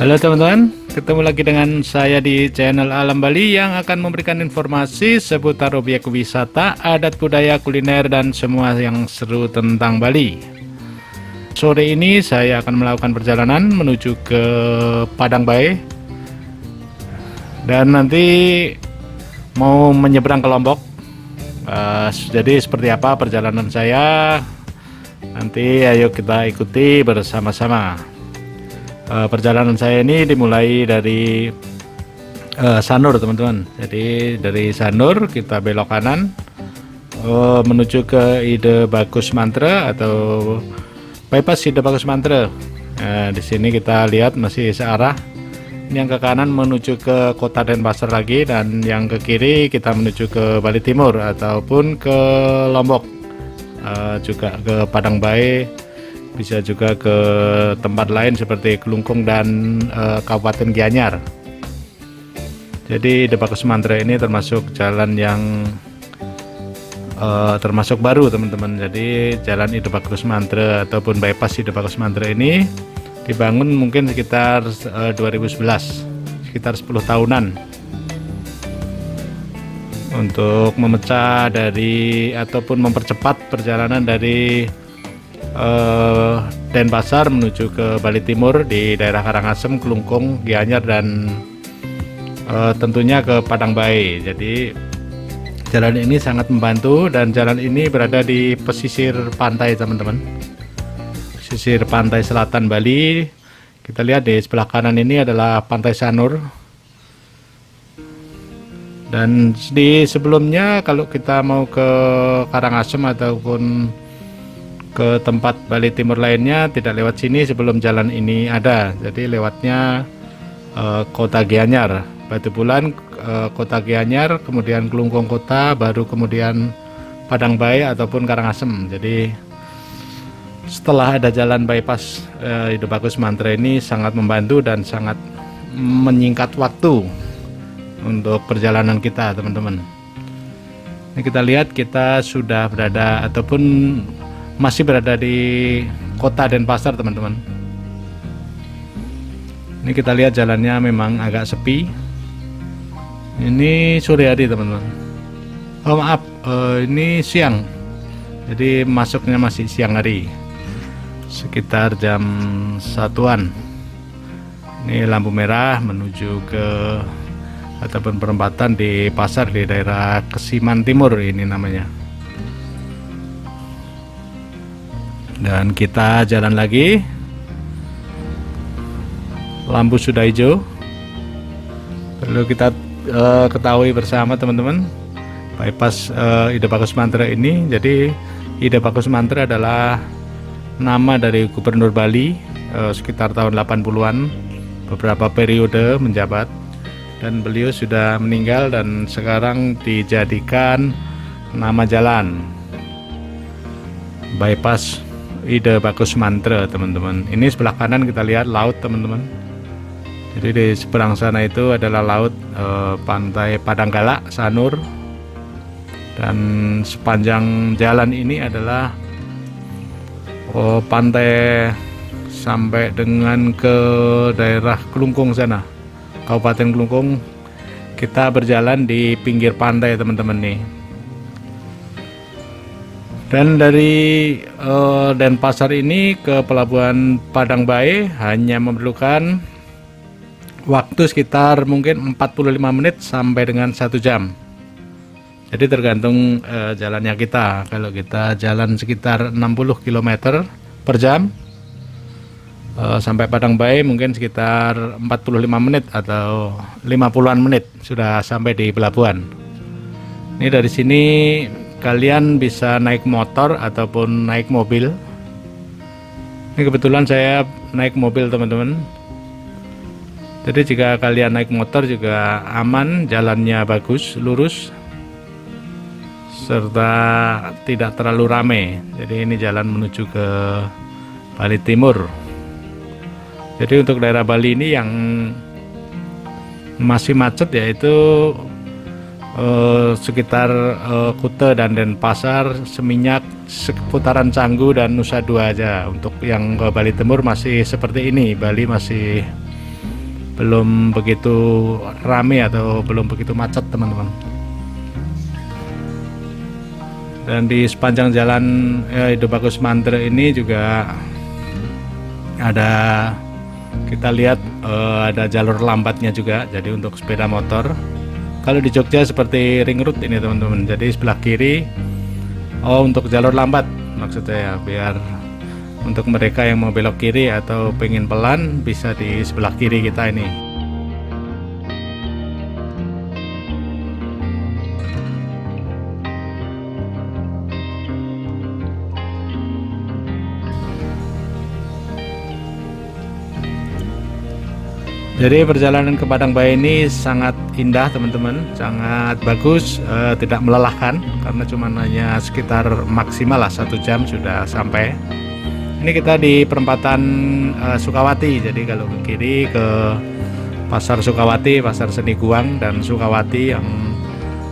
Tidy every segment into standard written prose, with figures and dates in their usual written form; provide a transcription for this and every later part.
Halo teman-teman, ketemu lagi dengan saya di channel Alam Bali yang akan memberikan informasi seputar objek wisata, adat budaya, kuliner, dan semua yang seru tentang Bali. Sore ini saya akan melakukan perjalanan menuju ke Padang Bae dan nanti mau menyeberang ke Lombok. Jadi seperti apa perjalanan saya? Nanti ayo kita ikuti bersama-sama. Perjalanan saya ini dimulai dari Sanur teman-teman. Jadi dari Sanur kita belok kanan menuju ke Ide Bagus Mantra atau bypass Ide Bagus Mantra. Di sini kita lihat masih searah. Ini yang ke kanan menuju ke Kota Denpasar lagi, dan yang ke kiri kita menuju ke Bali Timur ataupun ke Lombok, juga ke Padang Bae. Bisa juga ke tempat lain seperti Kelungkung dan Kabupaten Gianyar. Jadi Ide Bagus Mantra ini termasuk jalan yang termasuk baru teman-teman. Jadi jalan Ide Bagus Mantra ataupun bypass Ide Bagus Mantra ini dibangun mungkin sekitar 2011, sekitar 10 tahunan, untuk memecah dari ataupun mempercepat perjalanan dari Denpasar menuju ke Bali Timur di daerah Karangasem, Kelungkung, Gianyar, dan tentunya ke Padang Bae. Jadi jalan ini sangat membantu, dan jalan ini berada di pesisir pantai teman-teman, pesisir pantai selatan Bali. Kita lihat di sebelah kanan ini adalah Pantai Sanur, dan di sebelumnya kalau kita mau ke Karangasem ataupun ke tempat Bali Timur lainnya tidak lewat sini sebelum jalan ini ada. Jadi lewatnya Kota Gianyar, Batu Bulan, Kota Gianyar, kemudian Kelungkung Kota, baru kemudian Padang Bae ataupun Karangasem. Jadi setelah ada jalan bypass Ide Bagus Mantra ini sangat membantu dan sangat menyingkat waktu untuk perjalanan kita teman-teman. Ini kita lihat kita sudah berada ataupun masih berada di Kota Denpasar teman-teman. Ini kita lihat jalannya memang agak sepi. Ini sore hari teman-teman. Oh maaf, ini siang. Jadi masuknya masih siang hari, sekitar jam 1-an. Ini lampu merah menuju ke ataupun perempatan di pasar di daerah Kesiman Timur ini namanya. Dan kita jalan lagi, lampu sudah hijau. Perlu kita ketahui bersama teman-teman, bypass Ide Bagus Mantra ini. Jadi Ide Bagus Mantra adalah nama dari Gubernur Bali sekitar tahun 80-an, beberapa periode menjabat, dan beliau sudah meninggal dan sekarang dijadikan nama jalan bypass Ide Bagus Mantra teman-teman. Ini sebelah kanan kita lihat laut teman-teman. Jadi di seberang sana itu adalah laut, pantai Padanggala, Sanur, dan sepanjang jalan ini adalah pantai sampai dengan ke daerah Kelungkung sana, Kabupaten Kelungkung. Kita berjalan di pinggir pantai teman-teman nih. Dan dari Denpasar ini ke Pelabuhan Padang Bae hanya memerlukan waktu sekitar mungkin 45 menit sampai dengan 1 jam. Jadi tergantung jalannya kita. Kalau kita jalan sekitar 60 km per jam sampai Padang Bae mungkin sekitar 45 menit atau 50-an menit sudah sampai di pelabuhan. Ini dari sini kalian bisa naik motor ataupun naik mobil. Ini kebetulan saya naik mobil teman-teman. Jadi jika kalian naik motor juga aman, jalannya bagus, lurus, serta tidak terlalu ramai. Jadi ini jalan menuju ke Bali Timur. Jadi untuk daerah Bali ini yang masih macet yaitu sekitar Kute dan Denpasar, Seminyak, seputaran Canggu dan Nusa Dua aja. Untuk yang ke Bali Timur masih seperti ini. Bali masih belum begitu rame atau belum begitu macet teman-teman. Dan di sepanjang jalan Ido Bagus Mantre ini juga ada, kita lihat ada jalur lambatnya juga, jadi untuk sepeda motor. Kalau di Jogja seperti ring road ini teman-teman, jadi sebelah kiri untuk jalur lambat maksud saya, biar untuk mereka yang mau belok kiri atau pengen pelan bisa di sebelah kiri kita ini. Jadi perjalanan ke Padang Bayi ini sangat indah teman-teman, sangat bagus, tidak melelahkan karena cuma hanya sekitar maksimal lah 1 jam sudah sampai. Ini kita di perempatan Sukawati, jadi kalau ke kiri ke Pasar Sukawati, Pasar Seni Guang dan Sukawati yang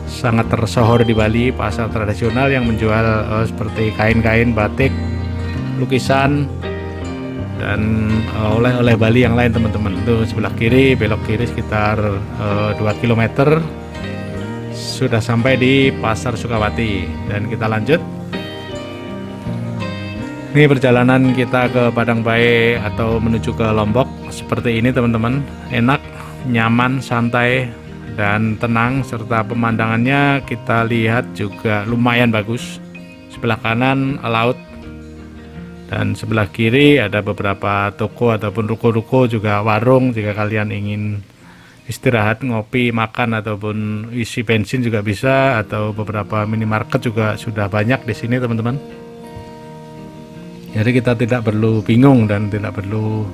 sangat tersohor di Bali, pasar tradisional yang menjual seperti kain-kain, batik, lukisan, dan oleh-oleh Bali yang lain teman-teman. Itu sebelah kiri, belok kiri sekitar 2 km sudah sampai di Pasar Sukawati, dan kita lanjut. Ini perjalanan kita ke Padang Bayi atau menuju ke Lombok seperti ini teman-teman, enak, nyaman, santai, dan tenang, serta pemandangannya kita lihat juga lumayan bagus. Sebelah kanan laut, dan sebelah kiri ada beberapa toko ataupun ruko-ruko, juga warung jika kalian ingin istirahat, ngopi, makan, ataupun isi bensin juga bisa, atau beberapa minimarket juga sudah banyak di sini teman-teman. Jadi kita tidak perlu bingung dan tidak perlu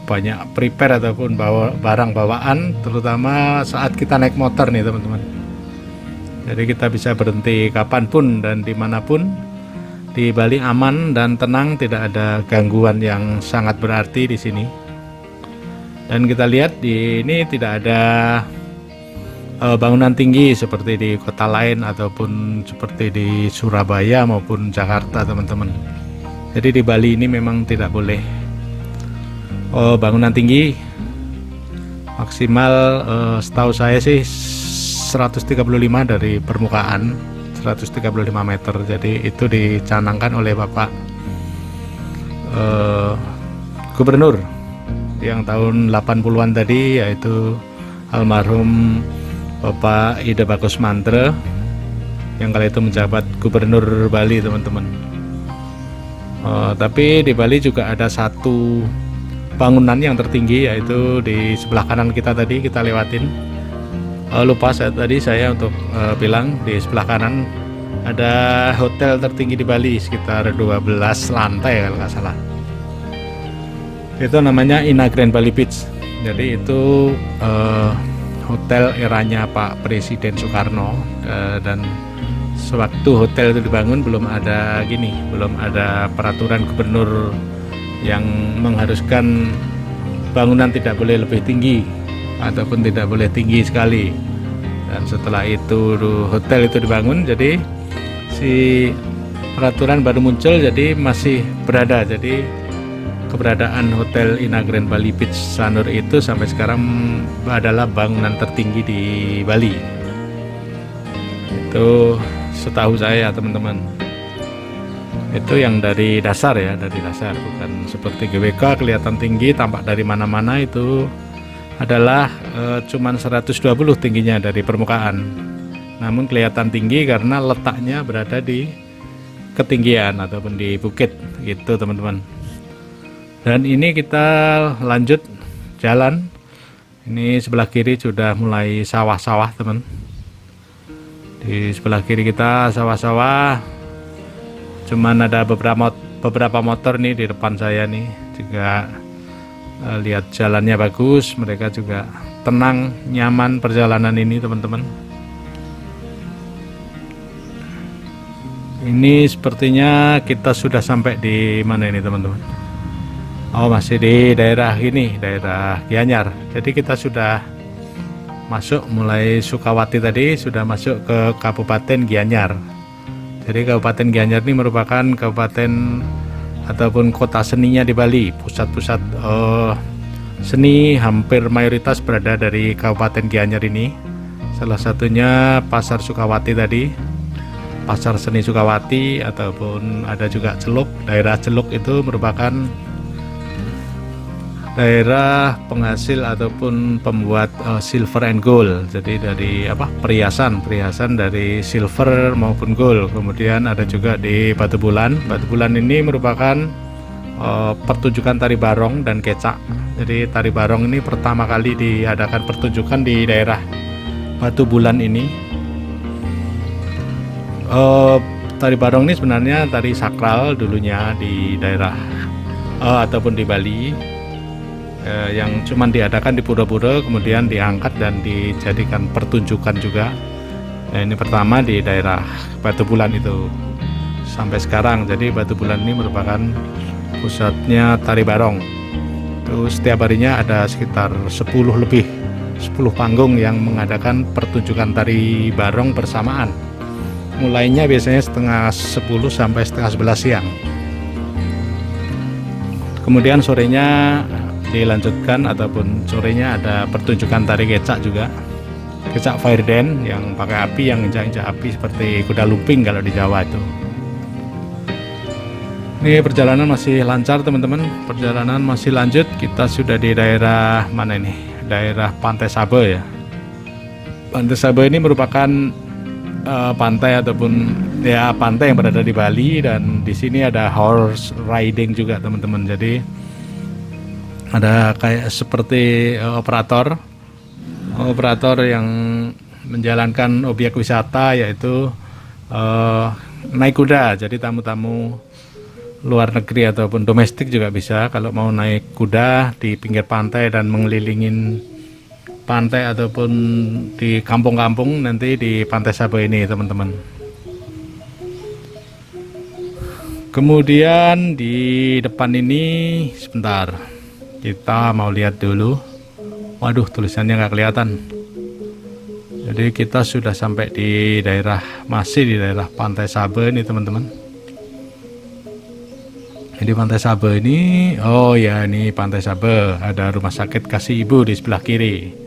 banyak prepare ataupun bawa barang bawaan, terutama saat kita naik motor nih teman-teman. Jadi kita bisa berhenti kapanpun dan dimanapun di Bali, aman dan tenang, tidak ada gangguan yang sangat berarti di sini. Dan kita lihat di ini tidak ada bangunan tinggi seperti di kota lain ataupun seperti di Surabaya maupun Jakarta teman-teman. Jadi di Bali ini memang tidak boleh bangunan tinggi. Maksimal setahu saya sih 135 dari permukaan, 135 meter. Jadi itu dicanangkan oleh Bapak Gubernur yang tahun 80-an tadi, yaitu almarhum Bapak Ido Bagus Mantre yang kali itu menjabat Gubernur Bali teman-teman. Tapi di Bali juga ada satu bangunan yang tertinggi, yaitu di sebelah kanan kita tadi kita lewatin. Lupa saya untuk bilang di sebelah kanan ada hotel tertinggi di Bali sekitar 12 lantai kalau nggak salah. Itu namanya Ina Grand Bali Beach. Jadi itu hotel eranya Pak Presiden Soekarno, dan sewaktu hotel itu dibangun belum ada peraturan gubernur yang mengharuskan bangunan tidak boleh lebih tinggi ataupun tidak boleh tinggi sekali. Dan setelah itu hotel itu dibangun, jadi si peraturan baru muncul, jadi masih berada. Jadi keberadaan Hotel Ina Grand Bali Beach Sanur itu sampai sekarang adalah bangunan tertinggi di Bali. Itu setahu saya teman-teman. Itu yang dari dasar ya, dari dasar, bukan seperti GWK kelihatan tinggi tampak dari mana-mana. Itu adalah cuman 120 tingginya dari permukaan. Namun kelihatan tinggi karena letaknya berada di ketinggian ataupun di bukit gitu teman-teman. Dan ini kita lanjut jalan. Ini sebelah kiri sudah mulai sawah-sawah teman. Di sebelah kiri kita sawah-sawah. Cuman ada beberapa motor nih di depan saya nih. Juga lihat jalannya bagus. Mereka juga tenang, nyaman perjalanan ini teman-teman. Ini sepertinya kita sudah sampai di mana ini teman-teman? Masih di daerah ini, daerah Gianyar. Jadi kita sudah masuk, mulai Sukawati tadi sudah masuk ke Kabupaten Gianyar. Jadi Kabupaten Gianyar ini merupakan kabupaten ataupun kota seninya di Bali, pusat-pusat seni hampir mayoritas berada dari Kabupaten Gianyar ini. Salah satunya Pasar Sukawati tadi, Pasar Seni Sukawati, ataupun ada juga Celuk. Daerah Celuk itu merupakan daerah penghasil ataupun pembuat silver and gold. Jadi dari perhiasan dari silver maupun gold. Kemudian ada juga di Batu Bulan. Batu Bulan ini merupakan pertunjukan tari barong dan kecak. Jadi tari barong ini pertama kali diadakan pertunjukan di daerah Batu Bulan ini. Tari barong ini sebenarnya tari sakral dulunya di daerah ataupun di Bali, yang cuman diadakan di pura-pura, kemudian diangkat dan dijadikan pertunjukan juga. Nah, ini pertama di daerah Batu Bulan itu sampai sekarang. Jadi Batu Bulan ini merupakan pusatnya tari barong. Terus setiap harinya ada sekitar 10 panggung yang mengadakan pertunjukan tari barong bersamaan. Mulainya biasanya setengah 10 sampai setengah 11 siang. Kemudian sorenya dilanjutkan, ataupun sorenya ada pertunjukan tari kecak juga. Kecak fire dance yang pakai api, yang injak-injak api seperti kuda lumping kalau di Jawa itu. Ini perjalanan masih lancar teman-teman, perjalanan masih lanjut. Kita sudah di daerah mana ini? Daerah Pantai Sabe ya. Pantai Sabe ini merupakan pantai ataupun ya pantai yang berada di Bali, dan di sini ada horse riding juga teman-teman. Jadi ada kayak seperti operator yang menjalankan objek wisata, yaitu naik kuda. Jadi tamu-tamu luar negeri ataupun domestik juga bisa kalau mau naik kuda di pinggir pantai dan mengelilingin pantai ataupun di kampung-kampung nanti di Pantai Sabe ini teman-teman. Kemudian di depan ini sebentar, kita mau lihat dulu. Waduh, tulisannya nggak kelihatan. Jadi kita sudah sampai di masih di daerah Pantai Sabe ini teman-teman. Jadi Pantai Sabe ini, oh ya, ini Pantai Sabe, ada rumah sakit Kasih Ibu di sebelah kiri.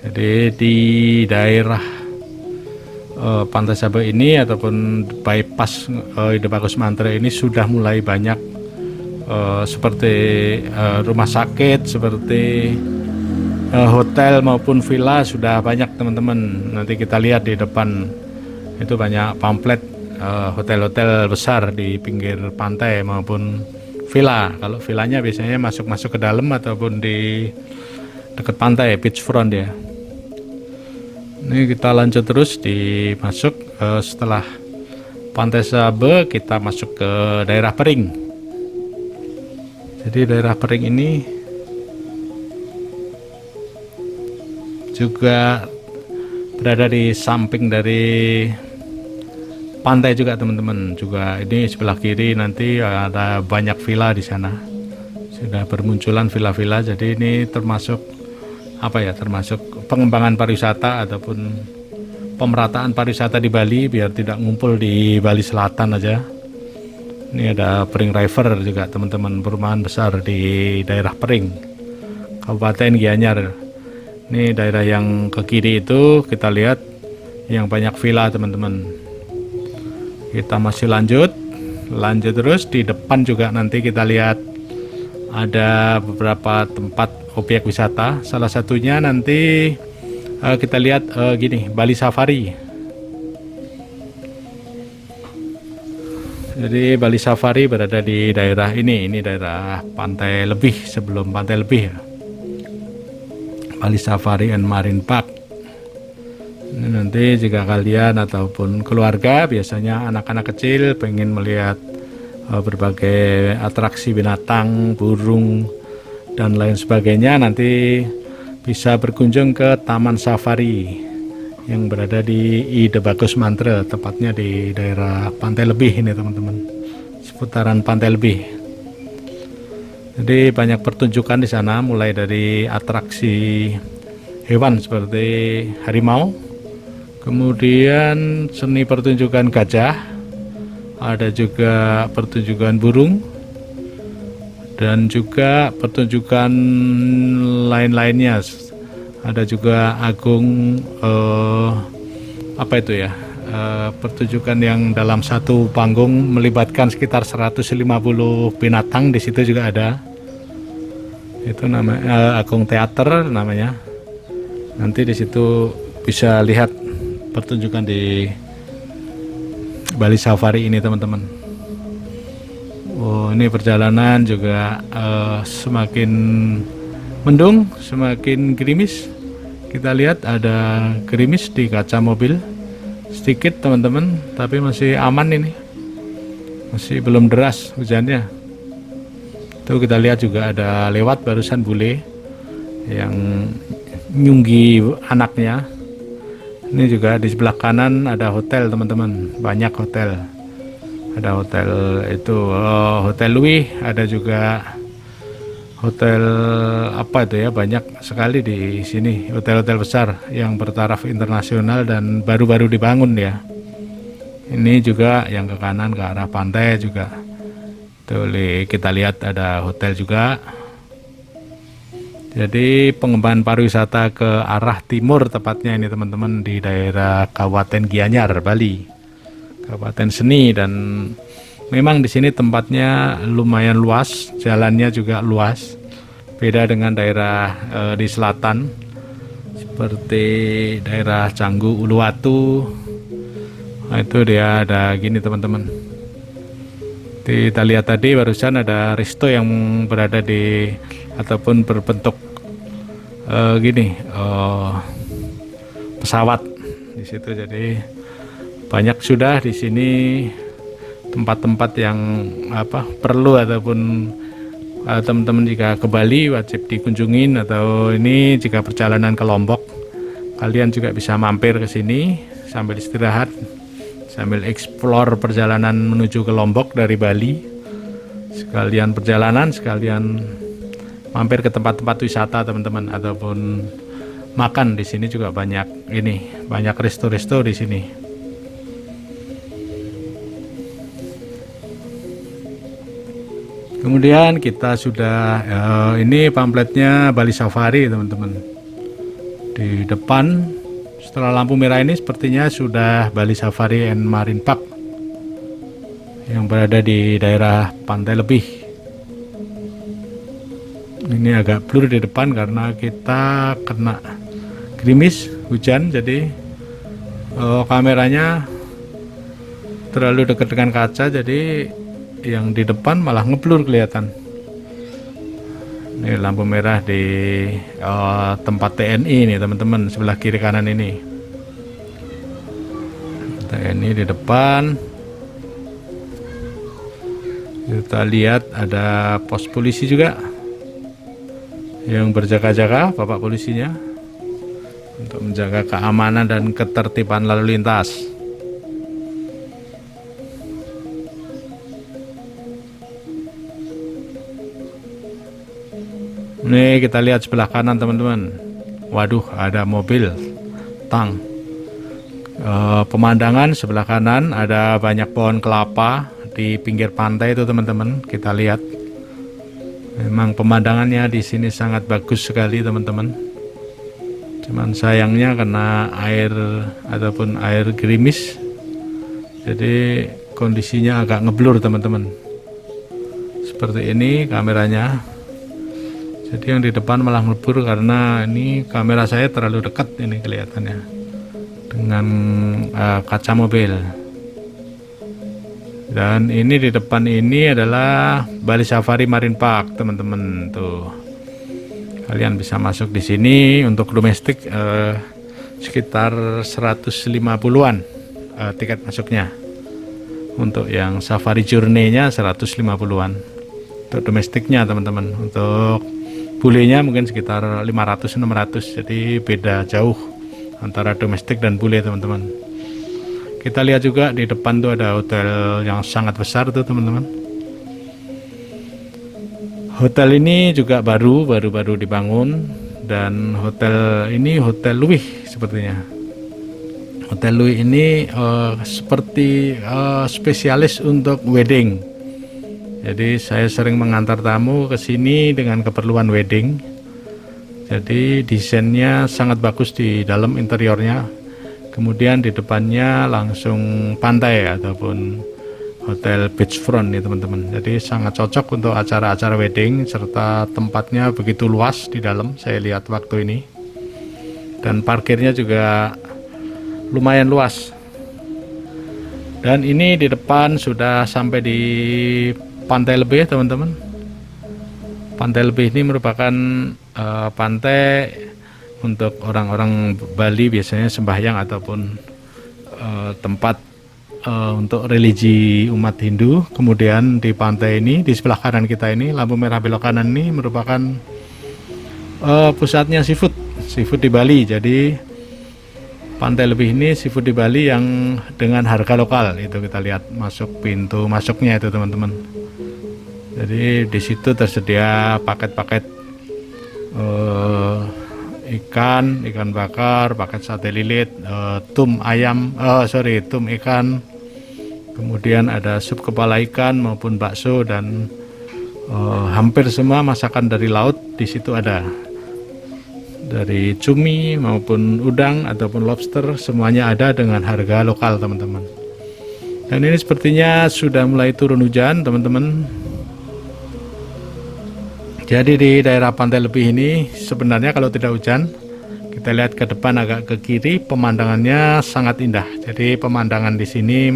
Jadi di daerah Pantai Sabe ini ataupun bypass Ide Bagus Mantre ini sudah mulai banyak seperti rumah sakit, seperti hotel maupun villa, sudah banyak teman-teman. Nanti kita lihat di depan itu banyak pamflet hotel-hotel besar di pinggir pantai maupun villa. Kalau villanya biasanya masuk ke dalam ataupun di dekat pantai, beachfront ya. Ini kita lanjut terus setelah Pantai Sabe kita masuk ke daerah Pering. Jadi daerah Pering ini juga berada di samping dari pantai juga teman-teman. Juga ini sebelah kiri nanti ada banyak villa di sana. Sudah bermunculan villa-villa. Jadi ini termasuk termasuk pengembangan pariwisata ataupun pemerataan pariwisata di Bali, biar tidak ngumpul di Bali Selatan aja. Ini ada Pering River juga teman-teman, perumahan besar di daerah Pering, Kabupaten Gianyar. Ini daerah yang ke kiri itu kita lihat yang banyak villa teman-teman. Kita masih lanjut terus. Di depan juga nanti kita lihat ada beberapa tempat objek wisata. Salah satunya nanti kita lihat Bali Safari. Jadi Bali Safari berada di daerah ini daerah Pantai Lebih, sebelum Pantai Lebih ya. Bali Safari and Marine Park. Ini nanti jika kalian ataupun keluarga, biasanya anak-anak kecil pengen melihat berbagai atraksi binatang, burung dan lain sebagainya, nanti bisa berkunjung ke Taman Safari yang berada di Ide Bagus Mantre, tepatnya di daerah Pantai Lebih ini teman-teman, seputaran Pantai Lebih. Jadi banyak pertunjukan di sana, mulai dari atraksi hewan seperti harimau, kemudian seni pertunjukan gajah, ada juga pertunjukan burung, dan juga pertunjukan lain-lainnya. Ada juga agung apa itu ya, pertunjukan yang dalam satu panggung melibatkan sekitar 150 binatang. Di situ juga ada, itu namanya agung teater namanya. Nanti di situ bisa lihat pertunjukan di Bali Safari ini teman-teman. Oh, ini perjalanan juga semakin mendung, semakin gerimis. Kita lihat ada gerimis di kaca mobil sedikit teman-teman, tapi masih aman ini, masih belum deras hujannya. Tuh kita lihat juga ada lewat barusan bule yang nyunggi anaknya. Ini juga di sebelah kanan ada hotel teman-teman, banyak hotel. Ada hotel itu Hotel Louis, ada juga hotel apa itu ya, banyak sekali di sini hotel-hotel besar yang bertaraf internasional dan baru-baru dibangun ya. Ini juga yang ke kanan ke arah pantai juga. Tuh kita lihat ada hotel juga. Jadi pengembangan pariwisata ke arah timur tepatnya ini teman-teman, di daerah Kabupaten Gianyar, Bali. Kabupaten Seni, dan memang di sini tempatnya lumayan luas, jalannya juga luas. Beda dengan daerah di selatan seperti daerah Canggu, Uluwatu. Nah, itu dia ada gini teman-teman. Kita lihat tadi barusan ada resto yang berada di ataupun berbentuk gini pesawat di situ. Jadi banyak sudah di sini tempat-tempat yang perlu ataupun teman-teman jika ke Bali wajib dikunjungin, atau ini jika perjalanan ke Lombok kalian juga bisa mampir ke sini sambil istirahat, sambil explore perjalanan menuju ke Lombok dari Bali. Sekalian perjalanan, sekalian mampir ke tempat-tempat wisata teman-teman, ataupun makan di sini juga banyak banyak resto-resto di sini. Kemudian kita sudah ini pamfletnya Bali Safari teman-teman. Di depan setelah lampu merah ini sepertinya sudah Bali Safari and Marine Park yang berada di daerah Pantai Lebih. Ini agak blur di depan karena kita kena gerimis hujan, jadi kameranya terlalu dekat dengan kaca, jadi yang di depan malah ngeblur kelihatan. Ini lampu merah di tempat TNI nih teman-teman, sebelah kiri kanan ini. TNI di depan. Kita lihat ada pos polisi juga yang berjaga-jaga, bapak polisinya, untuk menjaga keamanan dan ketertiban lalu lintas. Nih kita lihat sebelah kanan teman-teman. Waduh, ada mobil tang. Pemandangan sebelah kanan ada banyak pohon kelapa di pinggir pantai itu teman-teman. Kita lihat. Memang pemandangannya di sini sangat bagus sekali teman-teman. Cuman sayangnya karena air ataupun air gerimis, jadi kondisinya agak ngeblur teman-teman. Seperti ini kameranya. Jadi yang di depan malah ngeblur karena ini kamera saya terlalu dekat ini kelihatannya dengan kaca mobil. Dan ini di depan ini adalah Bali Safari Marine Park teman-teman. Tuh kalian bisa masuk di sini. Untuk domestik sekitar 150-an tiket masuknya. Untuk yang safari journey-nya 150-an untuk domestiknya teman-teman. Untuk bulenya mungkin sekitar 500-600, jadi beda jauh antara domestik dan bule teman-teman. Kita lihat juga di depan tuh ada hotel yang sangat besar tuh teman-teman. Hotel ini juga baru dibangun, dan hotel ini Hotel Louis sepertinya. Hotel Louis ini seperti spesialis untuk wedding. Jadi saya sering mengantar tamu ke sini dengan keperluan wedding. Jadi desainnya sangat bagus di dalam interiornya. Kemudian di depannya langsung pantai ataupun hotel beachfront nih teman-teman. Jadi sangat cocok untuk acara-acara wedding, serta tempatnya begitu luas di dalam. Saya lihat waktu ini. Dan parkirnya juga lumayan luas. Dan ini di depan sudah sampai di Pantai Lebih teman-teman. Pantai Lebih ini merupakan pantai untuk orang-orang Bali biasanya sembahyang ataupun tempat untuk religi umat Hindu. Kemudian di pantai ini, di sebelah kanan kita ini, lampu merah belok kanan ini merupakan pusatnya seafood di Bali. Jadi Pantai Lebih ini seafood di Bali yang dengan harga lokal. Itu kita lihat masuk pintu masuknya itu teman-teman. Jadi di situ tersedia paket-paket ikan bakar, paket sate lilit, tum ikan. Kemudian ada sup kepala ikan maupun bakso dan hampir semua masakan dari laut di situ ada. Dari cumi maupun udang ataupun lobster, semuanya ada dengan harga lokal teman-teman. Dan ini sepertinya sudah mulai turun hujan teman-teman. Jadi di daerah Pantai Lebih ini sebenarnya kalau tidak hujan, kita lihat ke depan agak ke kiri, pemandangannya sangat indah. Jadi pemandangan di sini,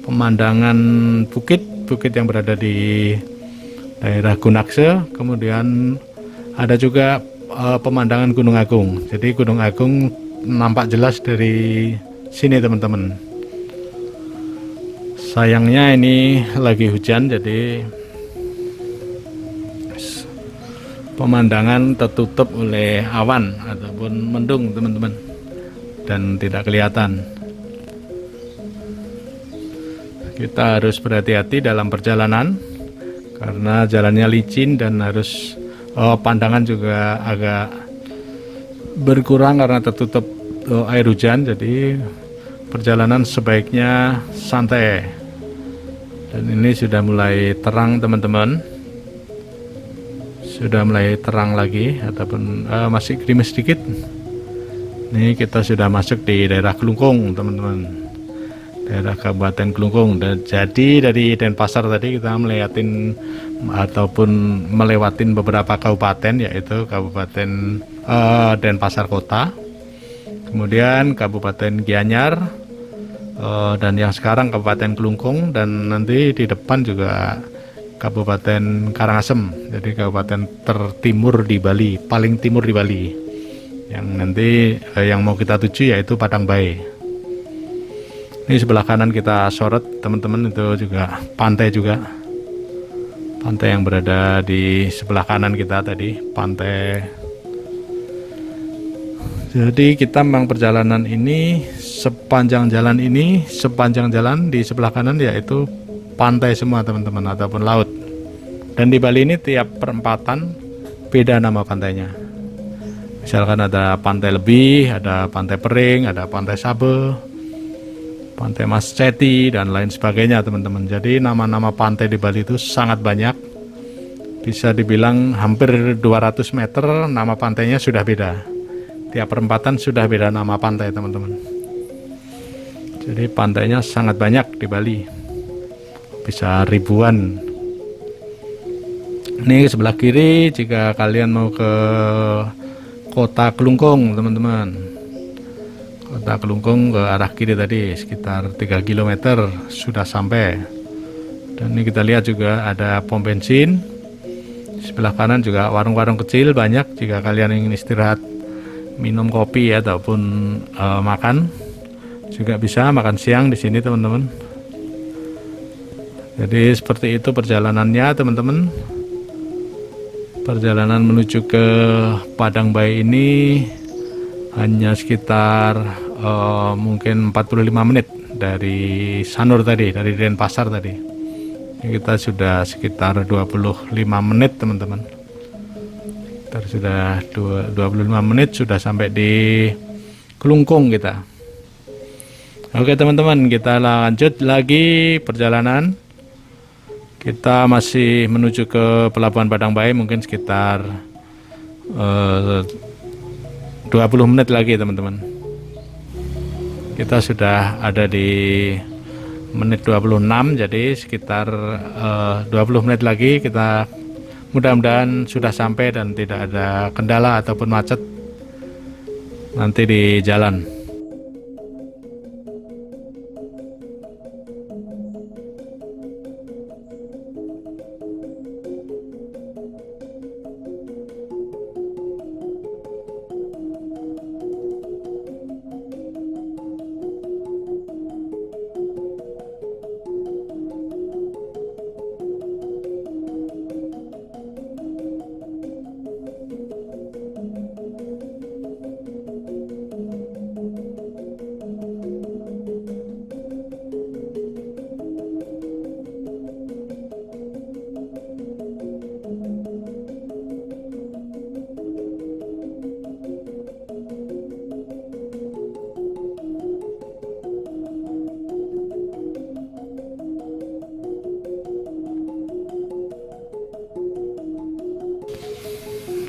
pemandangan bukit yang berada di daerah Gunakse, kemudian ada juga pemandangan Gunung Agung. Jadi Gunung Agung nampak jelas dari sini teman-teman. Sayangnya ini lagi hujan, jadi pemandangan tertutup oleh awan ataupun mendung teman-teman, dan tidak kelihatan. Kita harus berhati-hati dalam perjalanan karena jalannya licin dan harus pandangan juga agak berkurang karena tertutup air hujan. Jadi perjalanan sebaiknya santai. Dan ini sudah mulai terang teman-teman, sudah mulai terang lagi ataupun masih gerimis sedikit. Ini kita sudah masuk di daerah Kelungkung teman-teman, daerah Kabupaten Kelungkung. Dan jadi dari Denpasar tadi kita melihatin ataupun melewatin beberapa kabupaten, yaitu Kabupaten Denpasar Kota, kemudian Kabupaten Gianyar, dan yang sekarang Kabupaten Kelungkung, dan nanti di depan juga Kabupaten Karangasem. Jadi kabupaten tertimur di Bali, paling timur di Bali, yang nanti yang mau kita tuju yaitu Padang Bae. Ini sebelah kanan kita sorot teman-teman, itu juga pantai yang berada di sebelah kanan kita tadi, pantai. Jadi kita memang perjalanan ini sepanjang jalan di sebelah kanan yaitu pantai semua teman-teman ataupun laut. Dan di Bali ini tiap perempatan beda nama pantainya. Misalkan ada Pantai Lebih, ada Pantai Pering, ada Pantai Sabe, Pantai Mas Ceti, dan lain sebagainya teman-teman. Jadi nama-nama pantai di Bali itu sangat banyak. Bisa dibilang hampir 200 meter nama pantainya sudah beda. Tiap perempatan sudah beda nama pantai teman-teman. Jadi pantainya sangat banyak di Bali, bisa ribuan. Ini sebelah kiri jika kalian mau ke Kota Kelungkung teman-teman. Kota Kelungkung ke arah kiri tadi sekitar 3 km sudah sampai. Dan ini kita lihat juga ada pom bensin. Di sebelah kanan juga warung-warung kecil banyak jika kalian ingin istirahat, minum kopi ataupun makan. Juga bisa makan siang di sini teman-teman. Jadi seperti itu perjalanannya teman-teman. Perjalanan menuju ke Padang Bae ini hanya sekitar mungkin 45 menit dari Sanur tadi, dari Denpasar tadi. Ini kita sudah sekitar 25 menit teman-teman. Kita sudah 25 menit sudah sampai di Kelungkung kita. Oke teman-teman, kita lanjut lagi perjalanan. Kita masih menuju ke Pelabuhan Padang Bayi, mungkin sekitar 20 menit lagi teman-teman. Kita sudah ada di menit 26, jadi sekitar 20 menit lagi kita mudah-mudahan sudah sampai dan tidak ada kendala ataupun macet nanti di jalan.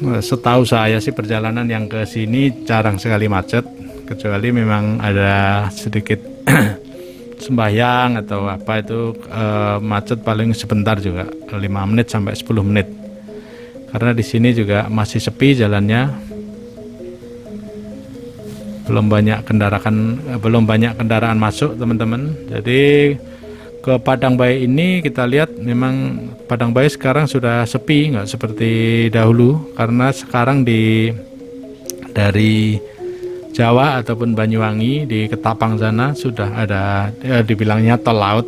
Setahu saya sih perjalanan yang ke sini jarang sekali macet, kecuali memang ada sedikit sembahyang atau apa itu macet paling sebentar juga, 5 menit sampai 10 menit. Karena di sini juga masih sepi jalannya. Belum banyak kendaraan masuk, teman-teman. Jadi ke Padang Bayi ini kita lihat memang Padang Bayi sekarang sudah sepi, nggak seperti dahulu, karena sekarang dari Jawa ataupun Banyuwangi di Ketapang sana sudah ada dibilangnya tol laut.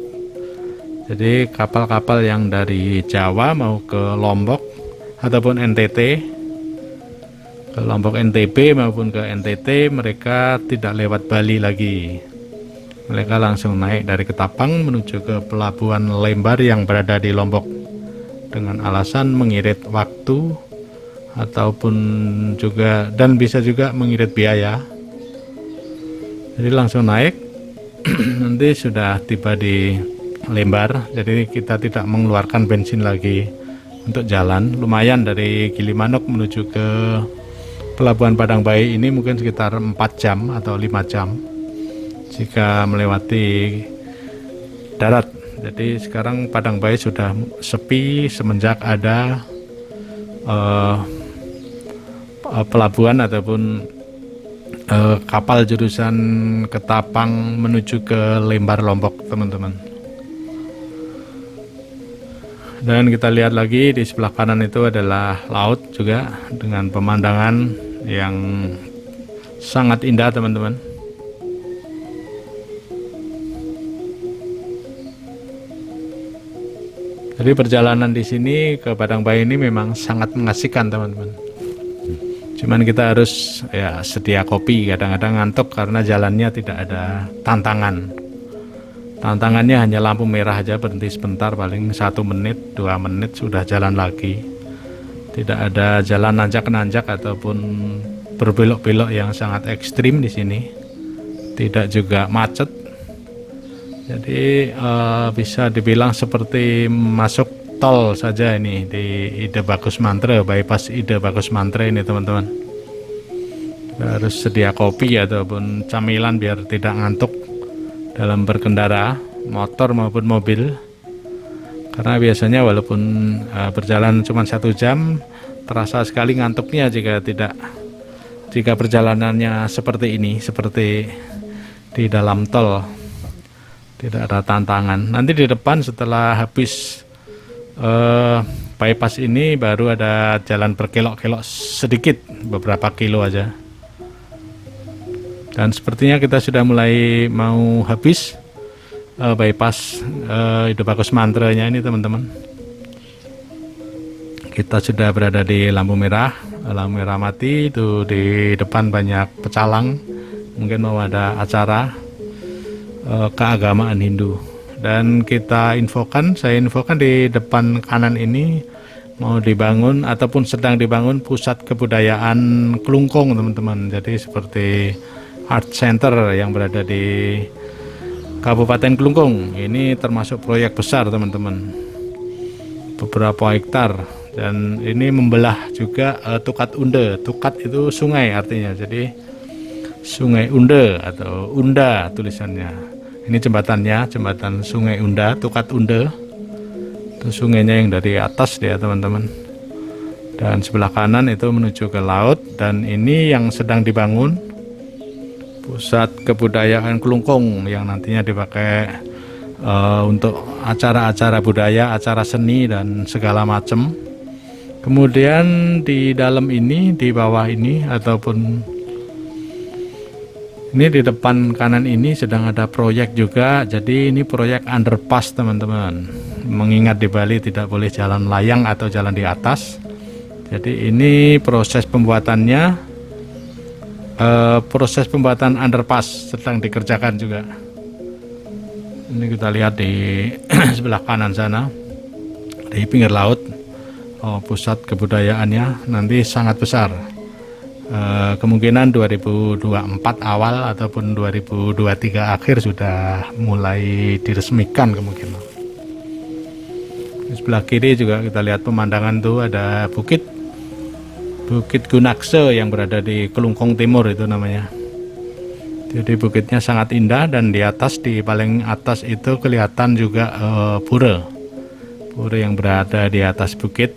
Jadi kapal-kapal yang dari Jawa mau ke Lombok ataupun NTT, ke Lombok NTB maupun ke NTT, mereka tidak lewat Bali lagi. Mereka langsung naik dari Ketapang menuju ke Pelabuhan Lembar yang berada di Lombok dengan alasan mengirit waktu ataupun juga dan bisa juga mengirit biaya. Jadi langsung naik nanti sudah tiba di Lembar, jadi kita tidak mengeluarkan bensin lagi untuk jalan. Lumayan dari Gilimanuk menuju ke Pelabuhan Padang Bayi ini mungkin sekitar 4 jam atau 5 jam jika melewati darat. Jadi sekarang Padang Bayi sudah sepi semenjak ada pelabuhan ataupun kapal jurusan Ketapang menuju ke Lembar Lombok, teman-teman. Dan kita lihat lagi di sebelah kanan itu adalah laut juga dengan pemandangan yang sangat indah, teman-teman. Jadi perjalanan di sini ke Padang Bayi ini memang sangat mengasihkan, teman-teman. Cuman kita harus sedia kopi, kadang-kadang ngantuk karena jalannya tidak ada tantangan. Tantangannya hanya lampu merah aja, berhenti sebentar, paling 1 menit, 2 menit sudah jalan lagi. Tidak ada jalan nanjak-nanjak ataupun berbelok-belok yang sangat ekstrim di sini. Tidak juga macet. Jadi bisa dibilang seperti masuk tol saja ini di Ide Bagus Mantre, bypass Ide Bagus Mantre ini, teman-teman. Harus sedia kopi ataupun camilan biar tidak ngantuk dalam berkendara, motor maupun mobil. Karena biasanya walaupun berjalan cuma 1 jam, terasa sekali ngantuknya jika perjalanannya seperti ini, seperti di dalam tol. Tidak ada tantangan. Nanti di depan setelah habis bypass ini baru ada jalan berkelok-kelok sedikit, beberapa kilo aja. Dan sepertinya kita sudah mulai mau habis bypass Ide Bagus Mantrenya ini, teman-teman. Kita sudah berada di lampu merah mati. Itu di depan banyak pecalang, mungkin mau ada acara keagamaan Hindu. Dan saya infokan di depan kanan ini mau dibangun ataupun sedang dibangun pusat kebudayaan Klungkung, teman-teman. Jadi seperti art center yang berada di Kabupaten Klungkung. Ini termasuk proyek besar, teman-teman. beberapa hektar, dan ini membelah juga Tukat Unde. Tukat itu sungai artinya, jadi Sungai Unde atau Unda tulisannya. Ini jembatannya, jembatan Sungai Unda, Tukat Unde. Itu sungainya yang dari atas ya teman-teman. Dan sebelah kanan itu menuju ke laut, dan ini yang sedang dibangun pusat kebudayaan Kelungkung yang nantinya dipakai untuk acara-acara budaya, acara seni dan segala macam. Kemudian di dalam ini, di bawah ini ataupun ini di depan kanan ini sedang ada proyek juga. Jadi ini proyek underpass teman-teman. Mengingat di Bali tidak boleh jalan layang atau jalan di atas. Jadi ini proses pembuatannya, proses pembuatan underpass sedang dikerjakan juga. Ini kita lihat di sebelah kanan sana, di pinggir laut. Pusat kebudayaannya nanti sangat besar. Kemungkinan 2024 awal ataupun 2023 akhir sudah mulai diresmikan kemungkinan. Di sebelah kiri juga kita lihat pemandangan tuh, ada Bukit Gunakse yang berada di Kelungkung Timur itu namanya. Jadi bukitnya sangat indah, dan di atas, di paling atas itu kelihatan juga pura yang berada di atas bukit.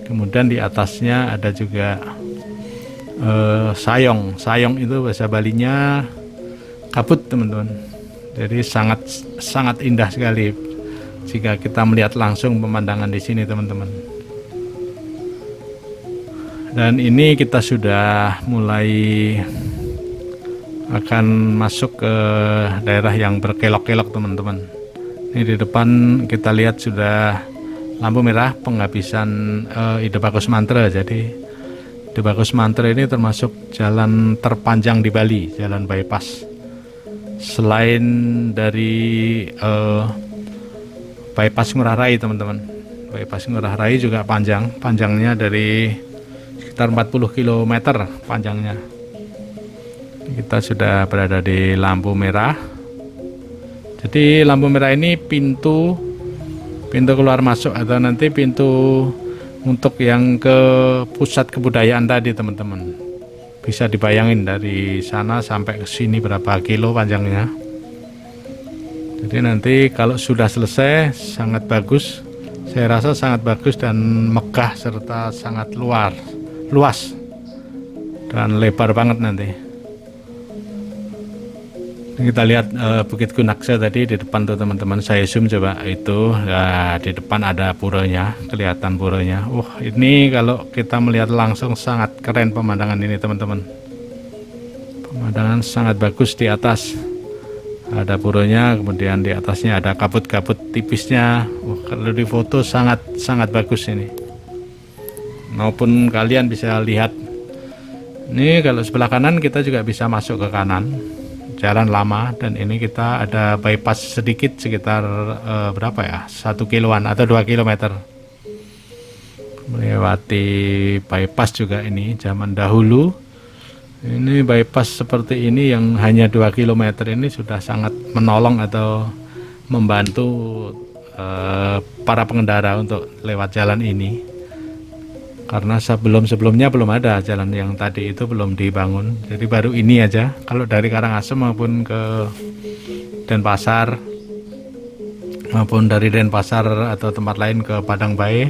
Kemudian di atasnya ada juga sayong itu bahasa Balinya kabut teman-teman. Jadi sangat indah sekali jika kita melihat langsung pemandangan di sini teman-teman. Dan ini kita sudah mulai akan masuk ke daerah yang berkelok-kelok teman-teman. Ini di depan kita lihat sudah lampu merah penghabisan Ide Bagus Mantra. Jadi Ide Bagus Mantra ini termasuk jalan terpanjang di Bali, jalan bypass. Selain dari bypass Ngurah Rai teman-teman, bypass Ngurah Rai juga panjangnya dari sekitar 40 km panjangnya. Kita sudah berada di lampu merah. Jadi lampu merah ini pintu keluar masuk atau nanti pintu untuk yang ke pusat kebudayaan tadi teman-teman. Bisa dibayangin dari sana sampai ke sini berapa kilo panjangnya. Jadi nanti kalau sudah selesai sangat bagus. Saya rasa sangat bagus dan megah serta sangat luas dan lebar banget nanti. Kita lihat Bukit Gunakse tadi di depan tuh teman-teman, saya zoom coba itu. Di depan ada puranya, kelihatan puranya. Ini kalau kita melihat langsung sangat keren pemandangan ini teman-teman. Pemandangan sangat bagus di atas. Ada puranya, kemudian di atasnya ada kabut-kabut tipisnya. Kalau di foto sangat bagus ini. Maupun kalian bisa lihat. Ini kalau sebelah kanan kita juga bisa masuk ke kanan. Jalan lama, dan ini kita ada bypass sedikit sekitar berapa ya, 1 kiloan atau 2 kilometer melewati bypass juga. Ini zaman dahulu ini bypass seperti ini yang hanya 2 kilometer ini sudah sangat menolong atau membantu para pengendara untuk lewat jalan ini. Karena sebelumnya belum ada jalan yang tadi itu, belum dibangun. Jadi baru ini aja. Kalau dari Karangasem maupun ke Denpasar, maupun dari Denpasar atau tempat lain ke Padang Bae,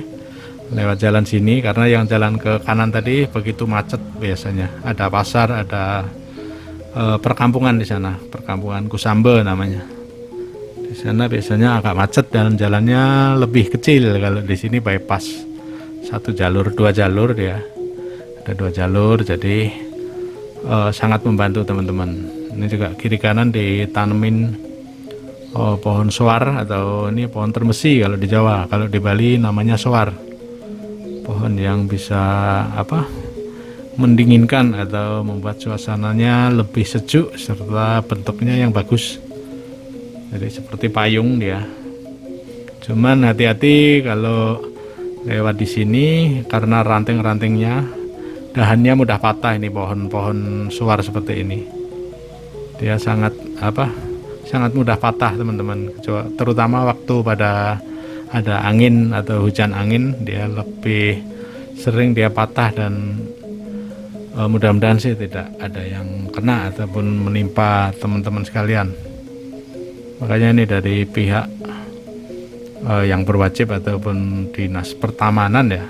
lewat jalan sini. Karena yang jalan ke kanan tadi begitu macet biasanya. Ada pasar, ada perkampungan di sana, perkampungan Kusambe namanya. Di sana biasanya agak macet dan jalannya lebih kecil. Kalau di sini bypass. 1 jalur, 2 jalur dia. Ada 2 jalur, jadi sangat membantu teman-teman. Ini juga kiri kanan ditanemin pohon soar, atau ini pohon termesi kalau di Jawa. Kalau di Bali namanya soar. Pohon yang bisa mendinginkan atau membuat suasananya lebih sejuk serta bentuknya yang bagus. Jadi seperti payung dia. Cuman hati-hati kalau lewat di sini karena ranting-rantingnya, dahannya mudah patah. Ini pohon-pohon suar seperti ini, dia sangat mudah patah teman-teman, terutama waktu pada ada angin atau hujan angin, dia lebih sering dia patah, dan mudah-mudahan sih tidak ada yang kena ataupun menimpa teman-teman sekalian. Makanya ini dari pihak yang berwajib ataupun dinas pertamanan ya,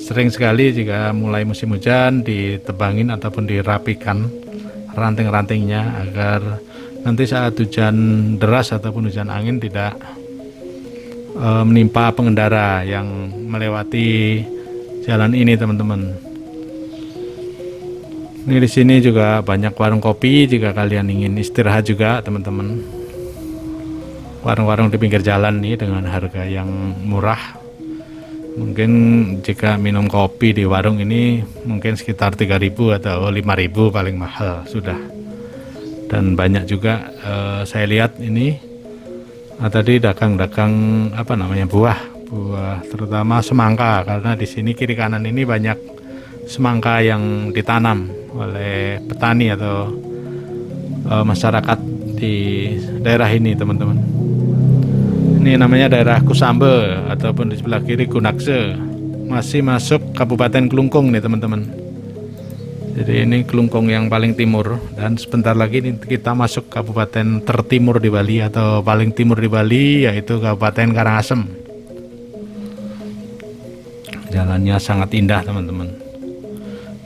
sering sekali jika mulai musim hujan ditebangin ataupun dirapikan ranting-rantingnya agar nanti saat hujan deras ataupun hujan angin tidak menimpa pengendara yang melewati jalan ini, teman-teman. Ini di sini juga banyak warung kopi jika kalian ingin istirahat juga, teman-teman. Warung-warung di pinggir jalan nih dengan harga yang murah. Mungkin jika minum kopi di warung ini mungkin sekitar 3.000 atau 5.000 paling mahal sudah. Dan banyak juga saya lihat ini tadi dagang-dagang buah terutama semangka, karena di sini kiri kanan ini banyak semangka yang ditanam oleh petani atau masyarakat di daerah ini, teman-teman. Ini namanya daerah Kusambe ataupun di sebelah kiri Gunakse, masih masuk Kabupaten Klungkung nih, teman-teman. Jadi ini Klungkung yang paling timur, dan sebentar lagi kita masuk kabupaten tertimur di Bali atau paling timur di Bali, yaitu Kabupaten Karangasem. Jalannya sangat indah, teman-teman.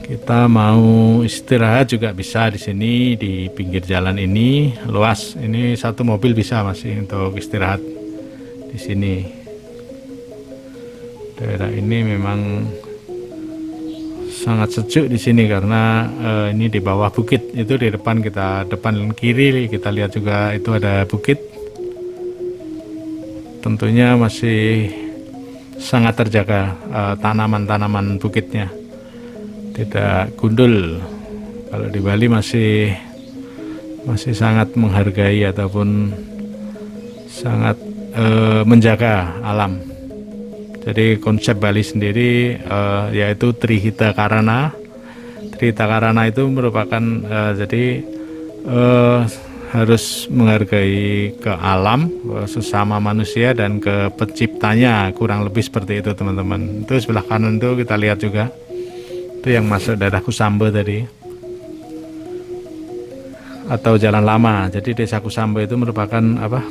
Kita mau istirahat juga bisa di sini, di pinggir jalan ini luas. Ini satu mobil bisa masih untuk istirahat di sini. Daerah ini memang sangat sejuk di sini karena ini di bawah bukit. Itu di depan kiri kita lihat juga itu ada bukit. Tentunya masih sangat terjaga tanaman-tanaman bukitnya, tidak gundul. Kalau di Bali masih sangat menghargai ataupun sangat menjaga alam. Jadi konsep Bali sendiri yaitu Trihita Karana. Trihita Karana itu merupakan jadi harus menghargai ke alam, sesama manusia, dan ke penciptanya, kurang lebih seperti itu, teman-teman. Itu sebelah kanan tuh kita lihat juga, itu yang masuk daerah Kusambe tadi atau Jalan Lama. Jadi desa Kusambe itu merupakan